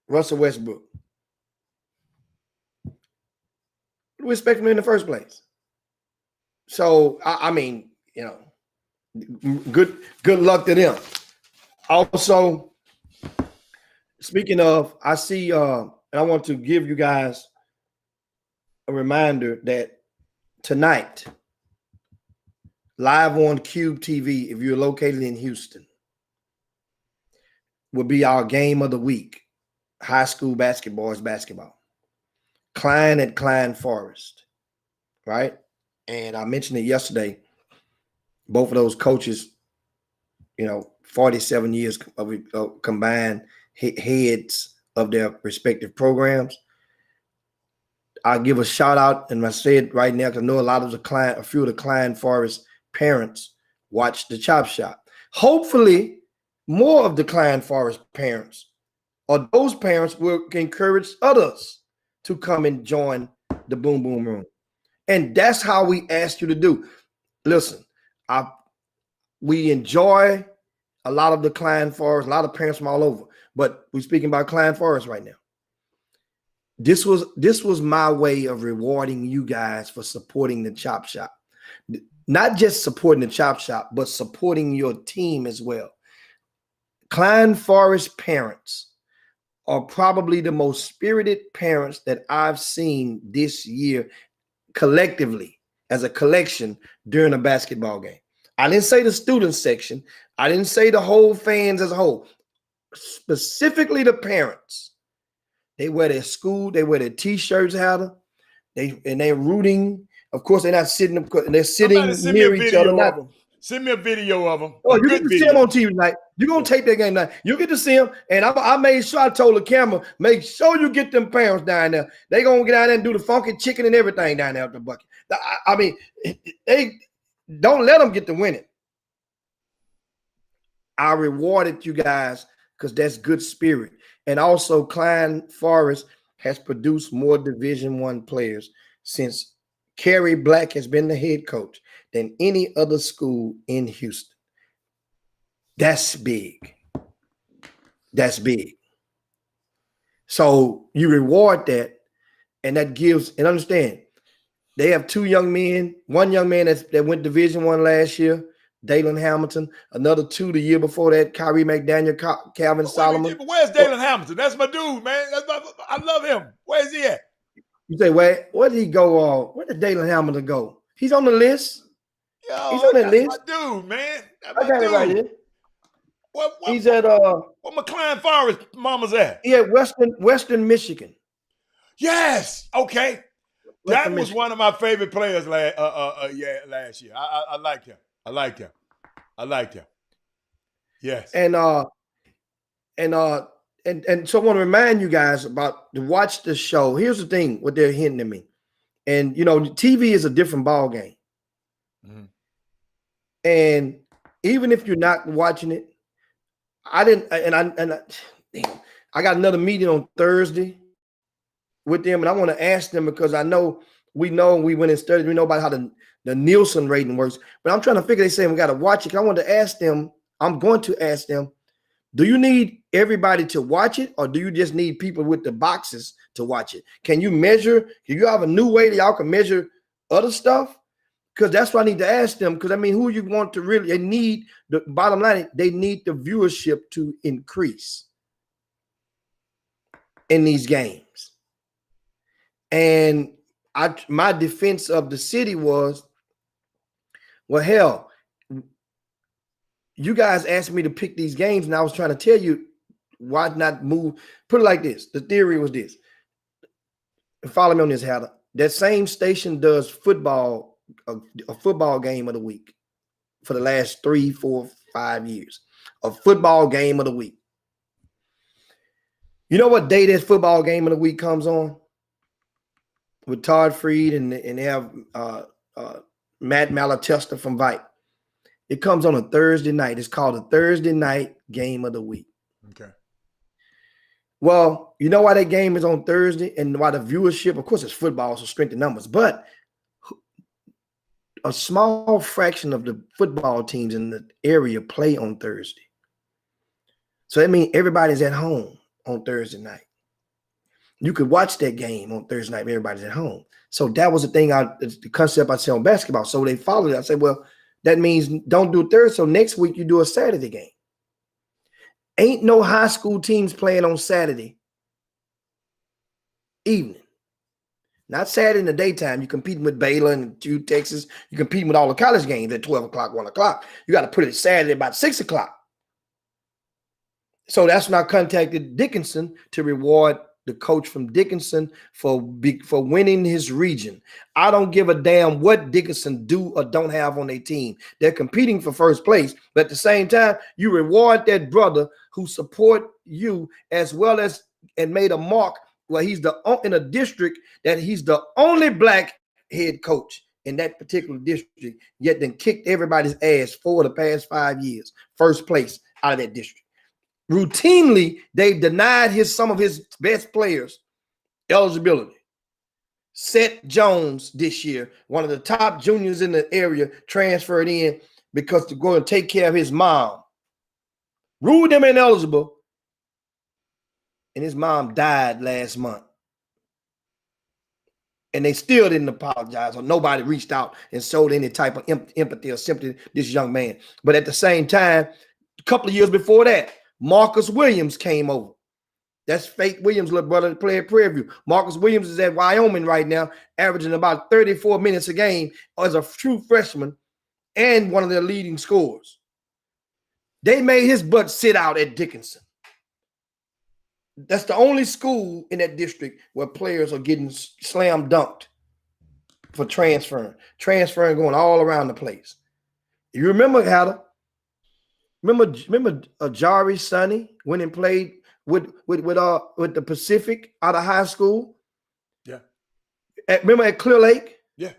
Russell Westbrook. What did we expect from him in the first place? So I mean, good luck to them. Also, speaking of, I see, and I want to give you guys a reminder that tonight, live on Cube TV, if you're located in Houston, will be our game of the week. High school basketball. Klein at Klein Forest, right? And I mentioned it yesterday. Both of those coaches, 47 years of combined heads of their respective programs. I'll give a shout out, and I said right now, because I know a few of the Klein Forest parents watch the Chop Shop. Hopefully, more of the Klein Forest parents or those parents will encourage others to come and join the Boom Boom Room. And that's how we asked you to do. Listen, we enjoy a lot of the Klein Forest, a lot of parents from all over, but we're speaking about Klein Forest right now. This was my way of rewarding you guys for supporting the Chop Shop. Not just supporting the Chop Shop, but supporting your team as well. Klein Forest parents are probably the most spirited parents that I've seen this year collectively as a collection during a basketball game. I didn't say the student section. I didn't say the whole fans as a whole. Specifically the parents. They wear their t-shirts, they're rooting. Of course, they're not sitting. They're sitting near each other. Send me a video of them. Oh, you get to see them on TV tonight. You're going to tape that game tonight. You get to see them. And I made sure I told the camera, make sure you get them parents down there. They going to get down there and do the funky chicken and everything down there at the bucket. I mean, they don't let them get to win it. I rewarded you guys because that's good spirit. And also, Klein Forest has produced more Division I players since Kerry Black has been the head coach than any other school in Houston. That's big. That's big. So you reward that, and that gives, and understand, they have 2 young men, one young man that went Division I last year, Dalen Hamilton, another 2 the year before that, Kyrie McDaniel, Calvin Solomon. Where's Dalen Hamilton? That's my dude, man. I love him. Where's he at? You say, where did he go? Where did Dalen Hamilton go? He's on the list. Yo, He's on that that's list. my dude, man. That's I my got it right dude. here. What He's at McLean Forest mama's at? he at Western Michigan. Yes. Okay. That Western was Michigan. one of my favorite players last year. I liked him. I liked him. Yes. And so I want to remind you guys about to watch the show. Here's the thing, what they're hinting at me. And TV is a different ball game. Mhm. And even if you're not watching it, I got another meeting on Thursday with them, and I want to ask them because I know we went and studied, we know about how the Nielsen rating works, but I'm trying to figure. They say we got to watch it. I want to ask them. I'm going to ask them, do you need everybody to watch it, or do you just need people with the boxes to watch it? Can you measure? Can you have a new way that y'all can measure other stuff? Because that's what I need to ask them. Because I mean, who you want to really? They need the bottom line. They need the viewership to increase in these games. And my defense of the city was, well, hell, you guys asked me to pick these games, and I was trying to tell you why not move. Put it like this: the theory was this. Follow me on this, Hatter. That same station does football, a football game of the week for the last 3, 4, 5 years. A football game of the week. You know what day that football game of the week comes on? With Todd Freed and they have Matt Malatesta from Vite. It comes on a Thursday night. It's called a Thursday night game of the week. Okay. Well, you know why that game is on Thursday and why the viewership, of course, it's football, so strength in numbers, but a small fraction of the football teams in the area play on Thursday. So that means everybody's at home on Thursday night. You could watch that game on Thursday night if everybody's at home. So that was the thing, the concept I said on basketball. So they followed it. I said, well, that means don't do Thursday. So next week you do a Saturday game. Ain't no high school teams playing on Saturday evening. Not Saturday in the daytime. You're competing with Baylor and Texas. You're competing with all the college games at 12 o'clock, 1 o'clock. You got to put it Saturday about 6 o'clock. So that's when I contacted Dickinson to reward the coach from Dickinson for winning his region. I don't give a damn what Dickinson do or don't have on their team. They're competing for first place, but at the same time, you reward that brother who support you as well as and made a mark where he's in a district that he's the only black head coach in that particular district, yet then kicked everybody's ass for the past 5 years, first place out of that district. Routinely, they've denied some of his best players eligibility. Seth Jones this year, one of the top juniors in the area, transferred in because to go and take care of his mom. Ruled him ineligible, and his mom died last month. And they still didn't apologize, or nobody reached out and showed any type of empathy or sympathy to this young man. But at the same time, a couple of years before that, Marcus Williams came over. That's Faith Williams' little brother that played Prairie View. Marcus Williams is at Wyoming right now, averaging about 34 minutes a game as a true freshman and one of their leading scorers. They made his butt sit out at Dickinson. That's the only school in that district where players are getting slam dunked for transferring going all around the place. You remember how Remember Jari Sonny went and played with the Pacific out of high school? Yeah. Remember at Clear Lake? Yeah.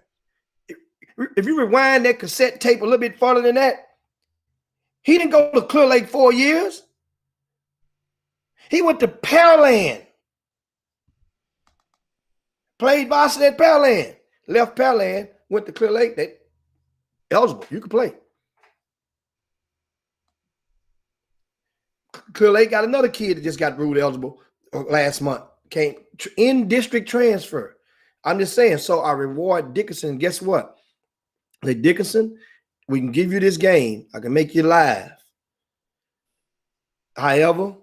If you rewind that cassette tape a little bit farther than that, he didn't go to Clear Lake 4 years. He went to Pearland. Played varsity at Pearland. Left Pearland, went to Clear Lake. They eligible. You could play. Clear Lake got another kid that just got ruled eligible last month. Came in district transfer. I'm just saying. So I reward Dickinson. Guess what? Like Dickinson, we can give you this game. I can make you live. However,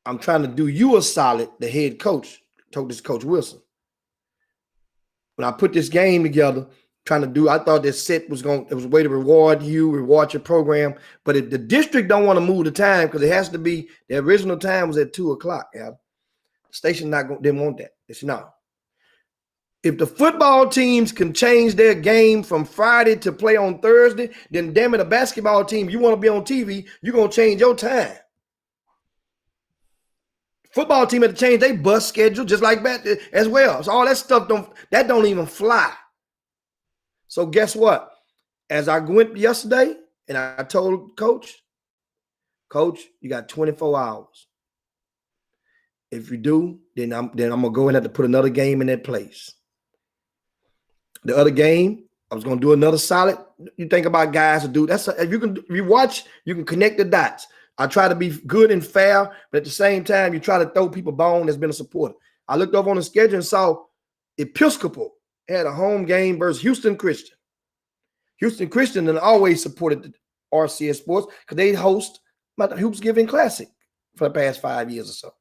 I'm trying to do you a solid, the head coach, told this Coach Wilson. When I put this game together, trying to do. I thought this set it was a way to reward your program. But if the district don't want to move the time because it has to be the original time was at 2:00. Yeah, the station didn't want that. It's not. If the football teams can change their game from Friday to play on Thursday, then damn it, a basketball team, you want to be on TV, you're going to change your time. Football team had to change their bus schedule just like that as well. So all that stuff don't even fly. So guess what? As I went yesterday and I told Coach, you got 24 hours. If you do, then I'm gonna go and have to put another game in that place. The other game, I was gonna do another solid. You think about guys to do that's if you watch, you can connect the dots. I try to be good and fair, but at the same time, you try to throw people bone that's been a supporter. I looked over on the schedule and saw Episcopal had a home game versus Houston Christian. Houston Christian and always supported the RCS Sports because they host the Hoops Giving Classic for the past 5 years or so.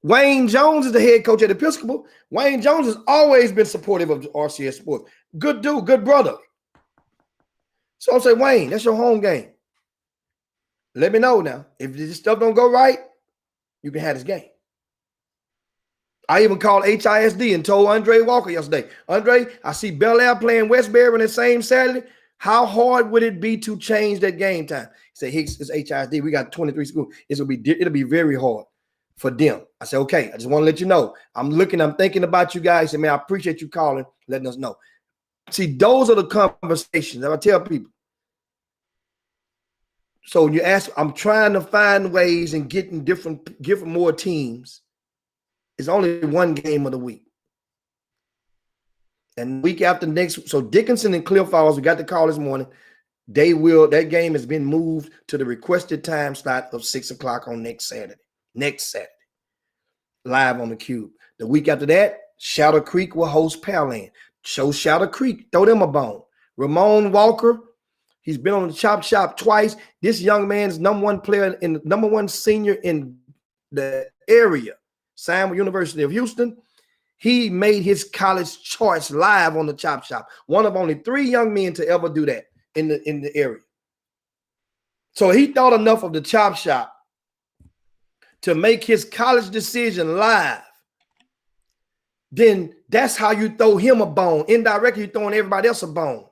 Wayne Jones is the head coach at Episcopal. Wayne Jones has always been supportive of the RCS Sports. Good dude, good brother. So I say, Wayne, that's your home game. Let me know now. If this stuff don't go right, you can have this game. I even called HISD and told Andre Walker yesterday, Andre, I see Bel Air playing Westbury on the same Saturday. How hard would it be to change that game time? He said, Hicks, it's HISD. We got 23 schools. It'll be very hard for them. I said, okay, I just want to let you know. I'm thinking about you guys. And man, I appreciate you calling, letting us know. See, those are the conversations that I tell people. So when you ask, I'm trying to find ways and getting more teams. It's only one game of the week. And week after next, so Dickinson and Clear Falls, we got the call this morning. That game has been moved to the requested time slot of 6:00 on next Saturday. Live on the Cube. The week after that, Shadow Creek will host Pearland. Show Shadow Creek, throw them a bone. Ramon Walker, he's been on the Chop Shop twice. This young man is number one senior in the area. Signed with University of Houston. He made his college choice live on the Chop Shop. One of only 3 young men to ever do that in the area. So he thought enough of the Chop Shop to make his college decision live. Then that's how you throw him a bone. Indirectly, you're throwing everybody else a bone.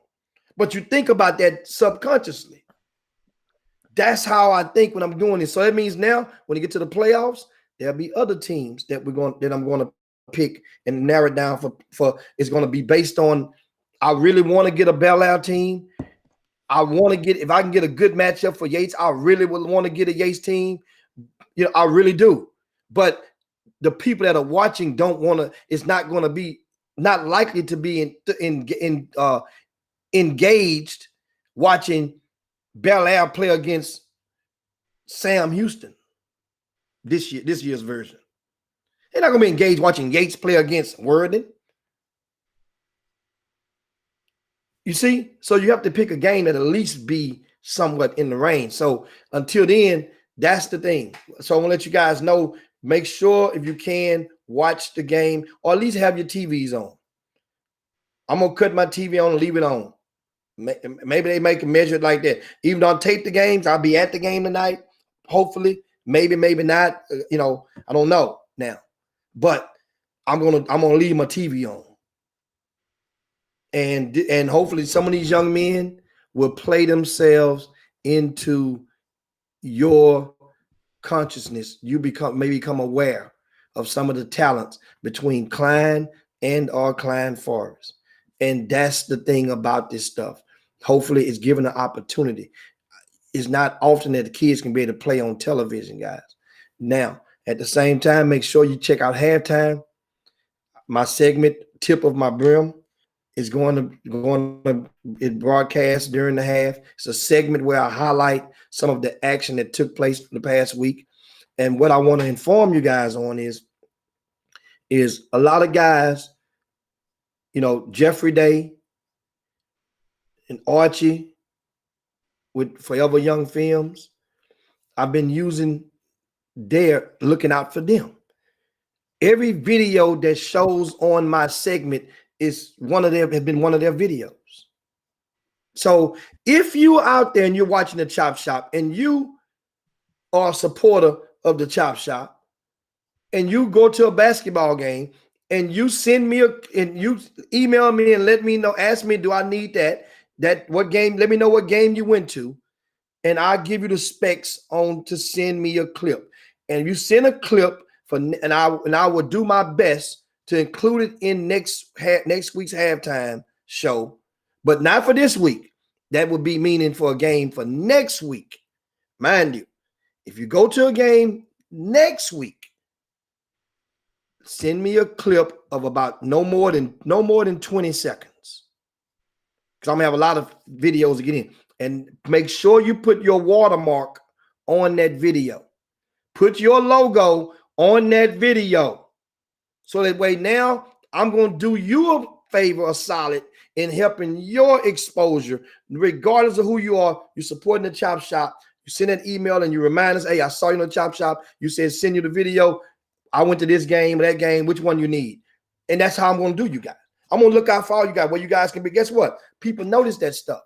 But you think about that subconsciously. That's how I think when I'm doing this. So that means now when you get to the playoffs, there'll be other teams that I'm going to pick and narrow it down for it's going to be based on. I really want to get a Bel Air team. I want to get, if I can get a good matchup for Yates, I really would want to get a Yates team. You know, I really do. But the people that are watching don't want to. It's not going to be, not likely to be engaged watching Bel Air play against Sam Houston. This year's version. They're not going to be engaged watching Yates play against Worthing. You see? So you have to pick a game that at least be somewhat in the range. So until then, that's the thing. So I'm going to let you guys know, make sure if you can watch the game or at least have your TVs on. I'm going to cut my TV on and leave it on. Maybe they make it measured like that. Even though I tape the games, I'll be at the game tonight. Hopefully, maybe not. You know, I don't know now, but I'm gonna leave my TV on, and hopefully some of these young men will play themselves into your consciousness. You may become aware of some of the talents between Klein and our Klein Forest, and that's the thing about this stuff. Hopefully, it's given an opportunity. It's not often that the kids can be able to play on television, guys. Now, at the same time, make sure you check out Halftime. My segment, Tip of My Brim, is going to broadcast during the half. It's a segment where I highlight some of the action that took place in the past week. And what I want to inform you guys on is a lot of guys, you know, Jeffrey Day and Archie with Forever Young Films, I've been using looking out for them. Every video that shows on my segment has been one of their videos. So if you're out there and you're watching the Chop Shop and you are a supporter of the Chop Shop and you go to a basketball game and you send me and you email me and let me know, ask me, do I need what game? Let me know what game you went to, and I'll give you the specs on to send me a clip. And if you send a clip and I will do my best to include it in next week's halftime show, but not for this week. That would be meaning for a game for next week. Mind you, if you go to a game next week, send me a clip of about no more than 20 seconds. Because I'm gonna have a lot of videos to get in. And make sure you put your watermark on that video. Put your logo on that video. So that way now I'm going to do you a favor, a solid, in helping your exposure, regardless of who you are. You're supporting the Chop Shop. You send an email and you remind us, hey, I saw you in the Chop Shop. You said send you the video. I went to this game, that game, which one you need. And that's how I'm going to do you guys. I'm going to look out for all you guys, where you guys can be. Guess what? People notice that stuff.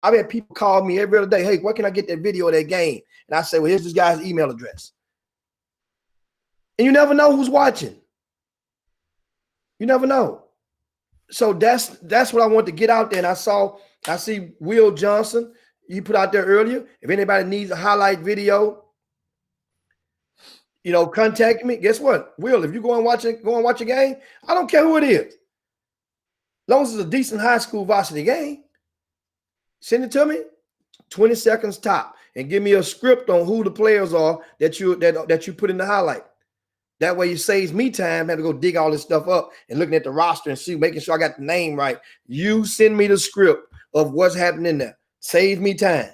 I've had people call me every other day, hey, where can I get that video of that game? And I say, well, here's this guy's email address. And you never know who's watching. You never know. So that's what I want to get out there. And I see Will Johnson, you put out there earlier. If anybody needs a highlight video, contact me. Guess what? Will, if you go and watch a game, I don't care who it is. As long as it's a decent high school varsity game, send it to me, 20 seconds top, and give me a script on who the players are that you put in the highlight. That way it saves me time, have to go dig all this stuff up and looking at the roster and making sure I got the name right. You send me the script of what's happening there. Save me time.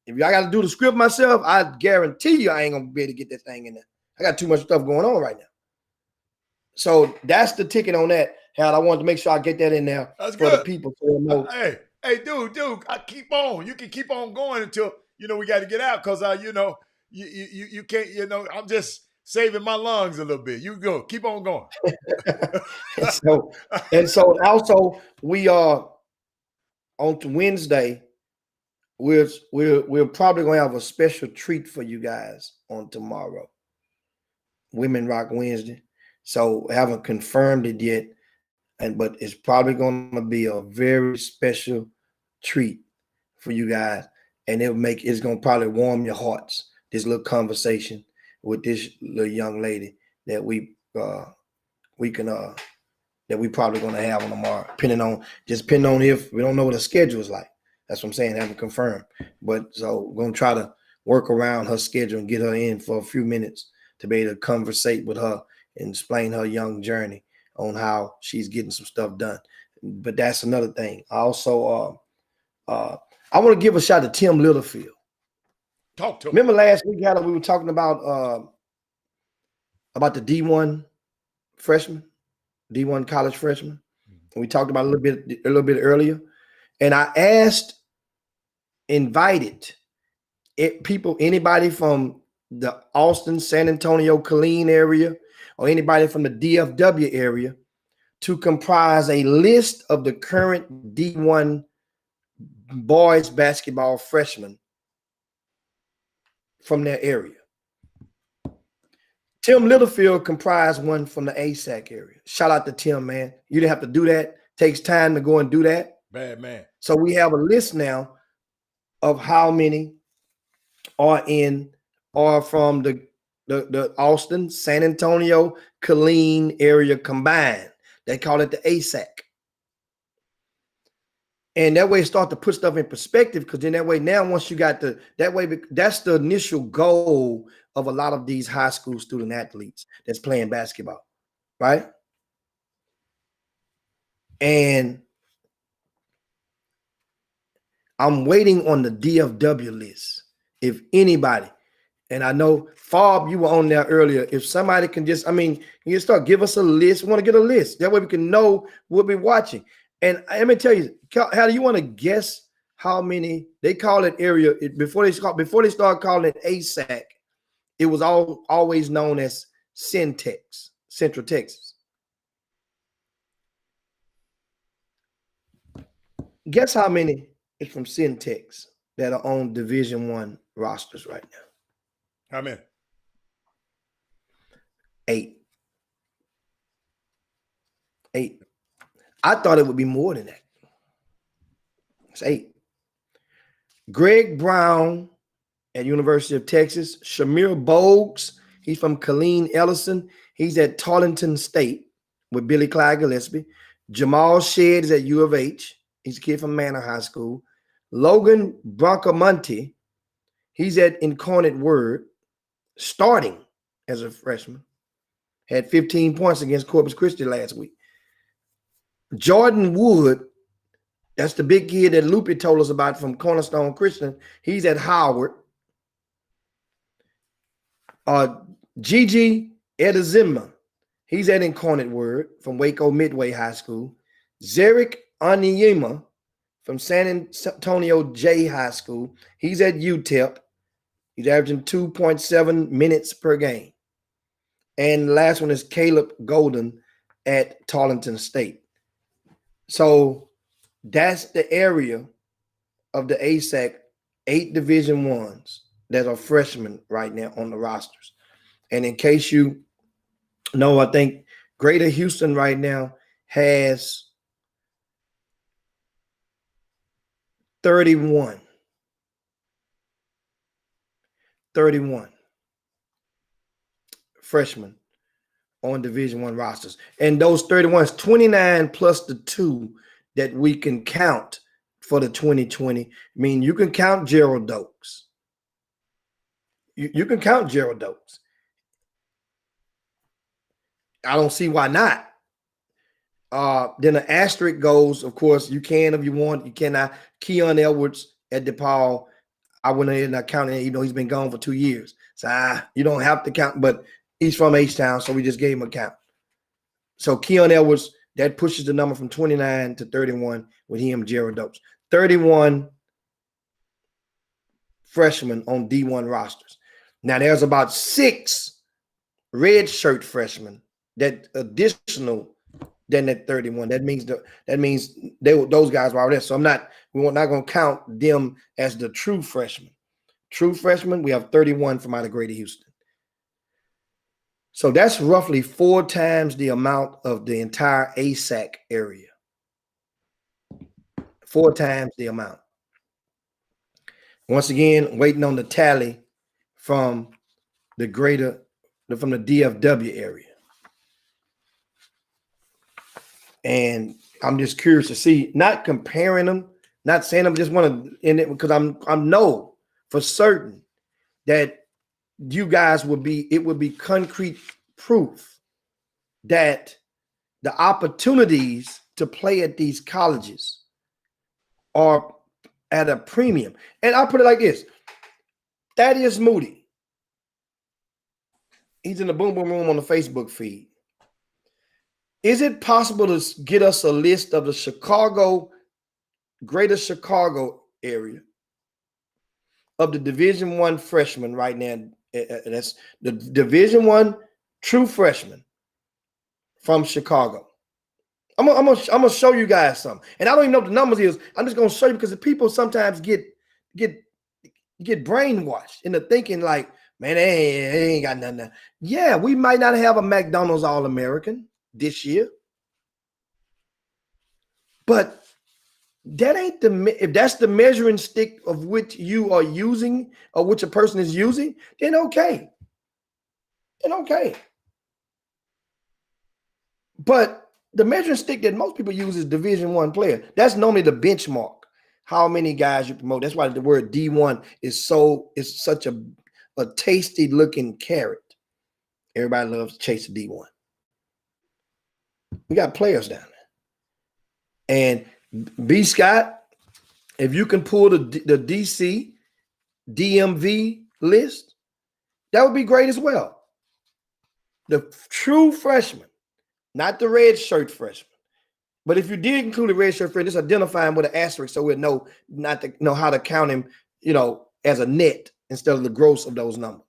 If I got to do the script myself, I guarantee you I ain't going to be able to get that thing in there. I got too much stuff going on right now. So that's the ticket on that. Hal, I wanted to make sure I get that in there the people so they know. Hey, dude, I keep on. You can keep on going until we got to get out because you can't. I'm just saving my lungs a little bit. You go, keep on going. and so also we are on to Wednesday. We're probably going to have a special treat for you guys on tomorrow. Women Rock Wednesday. So I haven't confirmed it yet, but it's probably going to be a very special treat for you guys, and it's going to probably warm your hearts. This little conversation with this little young lady that we probably going to have on tomorrow, depending on if we don't know what the schedule is like. That's what I'm saying. I haven't confirmed, but so we're going to try to work around her schedule and get her in for a few minutes to be able to conversate with her and explain her young journey on how she's getting some stuff done. But that's another thing. Also, I want to give a shout to Tim Littlefield. Talk to him. Remember last week, we were talking about the D1 freshman, D1 college freshman. And we talked about a little bit earlier. And I invited anybody from the Austin, San Antonio, Killeen area, or anybody from the DFW area to comprise a list of the current D1 boys basketball freshmen from their area. Tim Littlefield comprised one from the ASAC area. Shout out to Tim, man. You didn't have to do that. Takes time to go and do that. Bad man. So we have a list now of how many are from the Austin, San Antonio, Killeen area combined. They call it the ASAC. And that way start to put stuff in perspective, because then that way now once you got that's the initial goal of a lot of these high school student athletes that's playing basketball, right? And I'm waiting on the DFW list. If anybody, and I know Fob, you were on there earlier. If somebody can you start give us a list. We want to get a list. That way we can know we'll be watching. And let me tell you, how do you want to guess how many they call it area before they start calling it ASAC? It was always known as Central Texas. Guess how many is from Syntex that are on Division I rosters right now? How many? 8. 8. I thought it would be more than that. It's 8. Greg Brown at University of Texas. Shamir Bogues, he's from Killeen Ellison. He's at Tarleton State with Billy Clyde Gillespie. Jamal Shedd is at U of H. He's a kid from Manor High School. Logan Bracamonte, he's at Incarnate Word, starting as a freshman. Had 15 points against Corpus Christi last week. Jordan Wood, that's the big kid that Lupe told us about from Cornerstone Christian. He's at Howard. Gigi Edazima, he's at Incarnate Word from Waco Midway High School. Zarek Onyema from San Antonio J High School. He's at UTEP. He's averaging 2.7 minutes per game. And the last one is Caleb Golden at Tarleton State. So that's the area of the ASAC, 8 Division I's that are freshmen right now on the rosters. And in case you know, I think Greater Houston right now has 31 freshmen on Division I rosters. And those 31 is 29 plus the 2 that we can count for the 2020. I mean, you can count Gerald Dokes. You can count Gerald Dokes. I don't see why not. Then the asterisk goes, of course, you can if you want. You cannot. Keon Edwards at DePaul, I went ahead and I counted, even though he's been gone for 2 years. So you don't have to count, but he's from H-Town, so we just gave him a count. So Keon Edwards, that pushes the number from 29 to 31 with him, Gerald Dokes. 31 freshmen on D1 rosters. Now there's about 6 red shirt freshmen that additional than that 31. That means those guys were already there. So we're not going to count them as the true freshmen. True freshmen, we have 31 from out of Greater Houston. So that's roughly 4 times the amount of the entire ASAC area. 4 times the amount. Once again, waiting on the tally from the DFW area. And I'm just curious to see, not comparing them, not saying them, just want to end it because I know for certain that you guys would be concrete proof that the opportunities to play at these colleges are at a premium. And I'll put it like this. Thaddeus Moody, he's in the Boom Boom Room on the Facebook feed. Is it possible to get us a list of the greater Chicago area of the Division I freshmen right now? That's the Division I true freshman from Chicago. I'm gonna show you guys something, and I don't even know what the numbers is. I'm just gonna show you because the people sometimes get brainwashed into thinking like, man, they ain't got nothing. Yeah, we might not have a McDonald's All-American this year, but that ain't if that's the measuring stick of which you are using or which a person is using, then okay. But the measuring stick that most people use is Division I player. That's normally the benchmark. How many guys you promote. That's why the word D1 is such a tasty looking carrot. Everybody loves chasing D1. We got players down there. And B. Scott, if you can pull the DC, DMV list, that would be great as well. The true freshman, not the red shirt freshman. But if you did include a red shirt freshman, just identify him with an asterisk so we'll know how to count him, as a net instead of the gross of those numbers.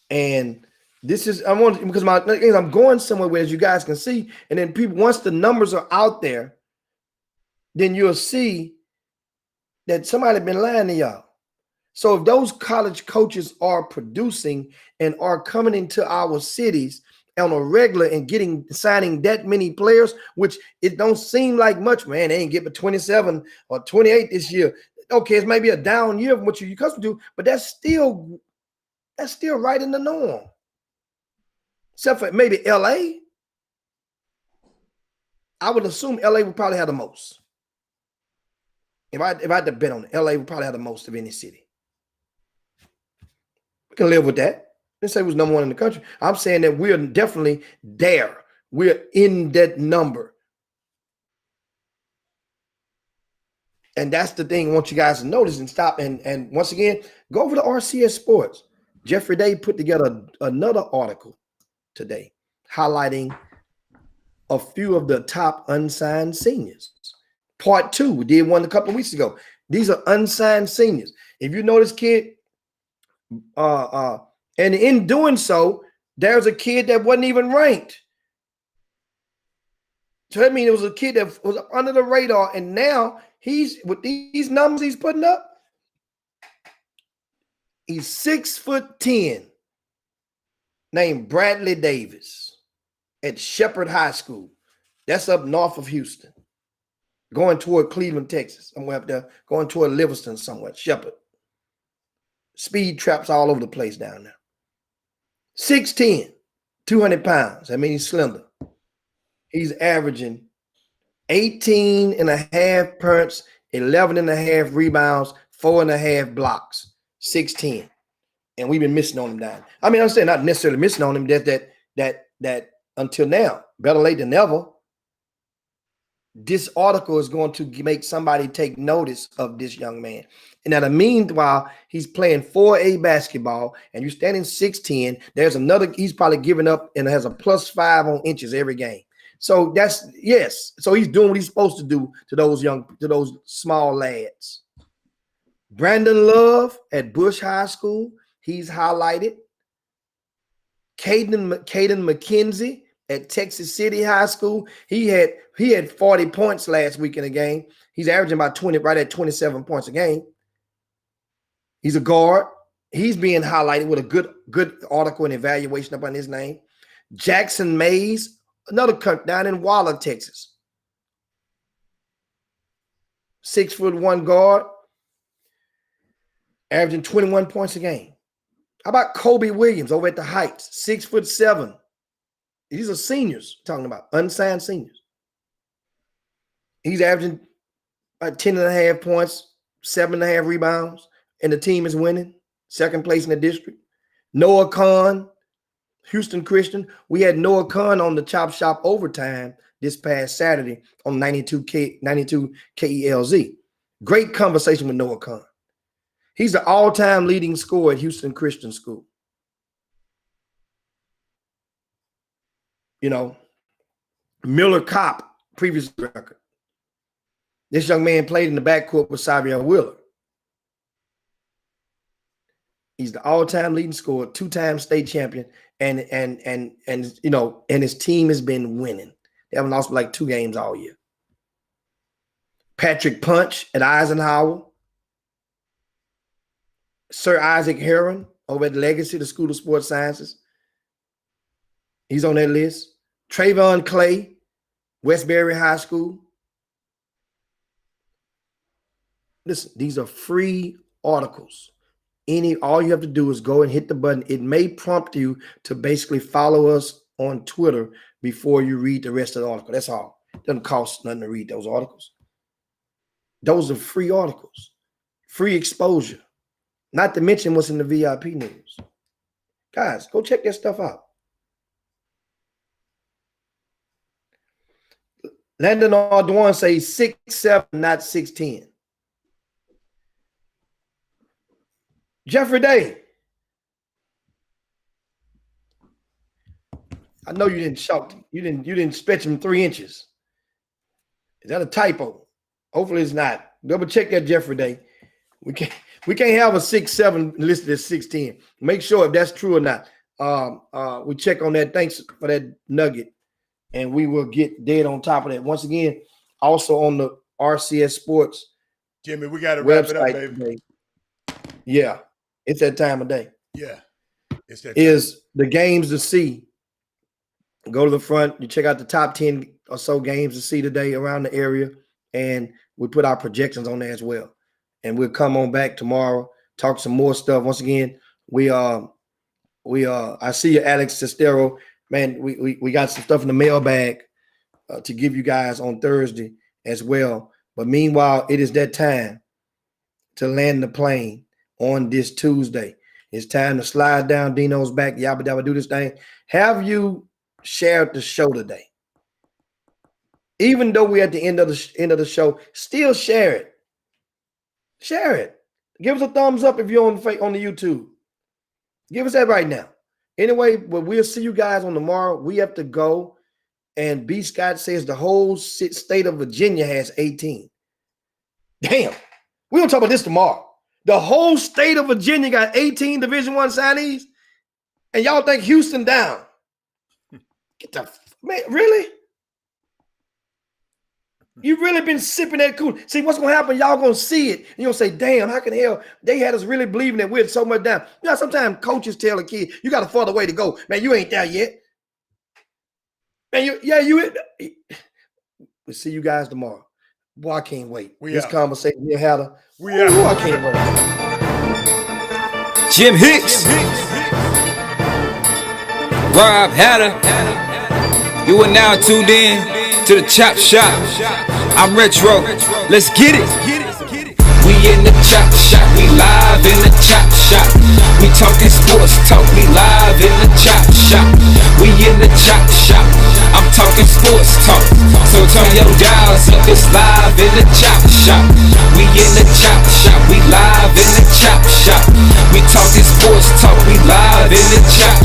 And This is, I want, because I'm going somewhere where, as you guys can see, and then people, once the numbers are out there, then you'll see that somebody been lying to y'all. So if those college coaches are producing and are coming into our cities on a regular and signing that many players, which it don't seem like much, man, they ain't get but 27 or 28 this year. Okay, it's maybe a down year from what you're accustomed to, but that's still right in the norm. Except for maybe LA. I would assume LA would probably have the most. If I had to bet on it, LA would probably have the most of any city. We can live with that. Let's say it was number one in the country. I'm saying that we're definitely there. We're in that number. And that's the thing I want you guys to notice and stop. And once again, go over to RCS Sports. Jeffrey Day put together another article today highlighting a few of the top unsigned seniors. Part 2, we did one a couple of weeks ago. These are unsigned seniors. If you know this kid, and in doing so, there's a kid that wasn't even ranked. So that means it was a kid that was under the radar, and now he's, with these numbers he's putting up, he's 6'10", named Bradley Davis at Shepherd High School. That's up north of Houston, going toward Cleveland, Texas, somewhere up there, going toward Livingston somewhere, Shepherd. Speed traps all over the place down there. 6'10", 200 pounds. I mean, he's slender. He's averaging 18 and a half punts, 11 and a half rebounds, 4 and a half blocks, 6'10". And we've been missing on him down. I mean, I'm saying not necessarily missing on him, that until now, better late than never. This article is going to make somebody take notice of this young man. And in the meanwhile, he's playing 4A basketball, and you're standing 6'10". There's another, he's probably giving up and has a +5 on inches every game. So that's, yes. So he's doing what he's supposed to do to those small lads. Brandon Love at Bush High School, he's highlighted. Caden McKenzie at Texas City High School, he had 40 points last week in a game. He's averaging about 20, right at 27 points a game. He's a guard. He's being highlighted with a good article and evaluation up on his name. Jackson Mays, another down in Waller, Texas. 6'1" guard, averaging 21 points a game. How about Kobe Williams over at the Heights, 6'7"? These are seniors, talking about unsigned seniors. He's averaging about 10 and a half points, 7 and a half rebounds, and the team is winning. Second place in the district. Noah Kahn, Houston Christian. We had Noah Kahn on the Chop Shop Overtime this past Saturday on 92 KELZ. Great conversation with Noah Kahn. He's the all-time leading scorer at Houston Christian School. You know, Miller Kopp, previous record. This young man played in the backcourt with Savion Wheeler. He's the all-time leading scorer, 2-time state champion, and you know, and his team has been winning. They haven't lost like 2 games all year. Patrick Punch at Eisenhower. Sir Isaac Heron over at Legacy, the School of Sports Sciences. He's on that list. Trayvon Clay, Westbury High School. Listen, these are free articles. All you have to do is go and hit the button. It may prompt you to basically follow us on Twitter before you read the rest of the article. That's all. It doesn't cost nothing to read those articles. Those are free articles, free exposure. Not to mention what's in the VIP news. Guys, go check that stuff out. Landon Ardoin says 6'7", not 6'10". Jeffrey Day. I know you didn't shout. You didn't stretch him 3 inches. Is that a typo? Hopefully it's not. Double check that, Jeffrey Day. We can't have a 6'7" listed as 6'10". Make sure if that's true or not. We check on that. Thanks for that nugget. And we will get dead on top of that. Once again, also on the RCS Sports Jimmy, we got to wrap it up, baby. Today. Yeah, it's that time of day. Yeah, it's that time. Is the games to see. Go to the front. You check out the top 10 or so games to see today around the area. And we put our projections on there as well. And we'll come on back tomorrow, talk some more stuff. Once again, I see you, Alex Sestero. Man, we got some stuff in the mailbag to give you guys on Thursday as well. But meanwhile, it is that time to land the plane on this Tuesday. It's time to slide down Dino's back. Yabba dabba do this thing. Have you shared the show today? Even though we're at the end of the show, still share it. Share it. Give us a thumbs up if you're on the YouTube. Give us that right now. Anyway, but we'll see you guys on tomorrow. We have to go. And B. Scott says the whole state of Virginia has 18. Damn. We're going to talk about this tomorrow. The whole state of Virginia got 18 Division I signees. And y'all think Houston down. Get the man, really? You really been sipping that cool. See, what's going to happen? Y'all going to see it. You're going to say, damn, how can hell they had us really believing that we're so much down. You know, sometimes coaches tell a kid, you got a further way to go. Man, you ain't there yet. Man, we'll see you guys tomorrow. Boy, I can't wait. This conversation we had. I can't wait. Jim Hicks. Rob Hatter. You are now tuned in to the Chop Shop. I'm Retro. Let's get it. We in the Chop Shop. We live in the Chop Shop. We talking sports talk. We live in the Chop Shop. We in the Chop Shop. I'm talking sports talk. So turn your dials up. It's live in the Chop Shop. We in the Chop Shop. We live in the Chop Shop. We talking sports talk. We live in the Chop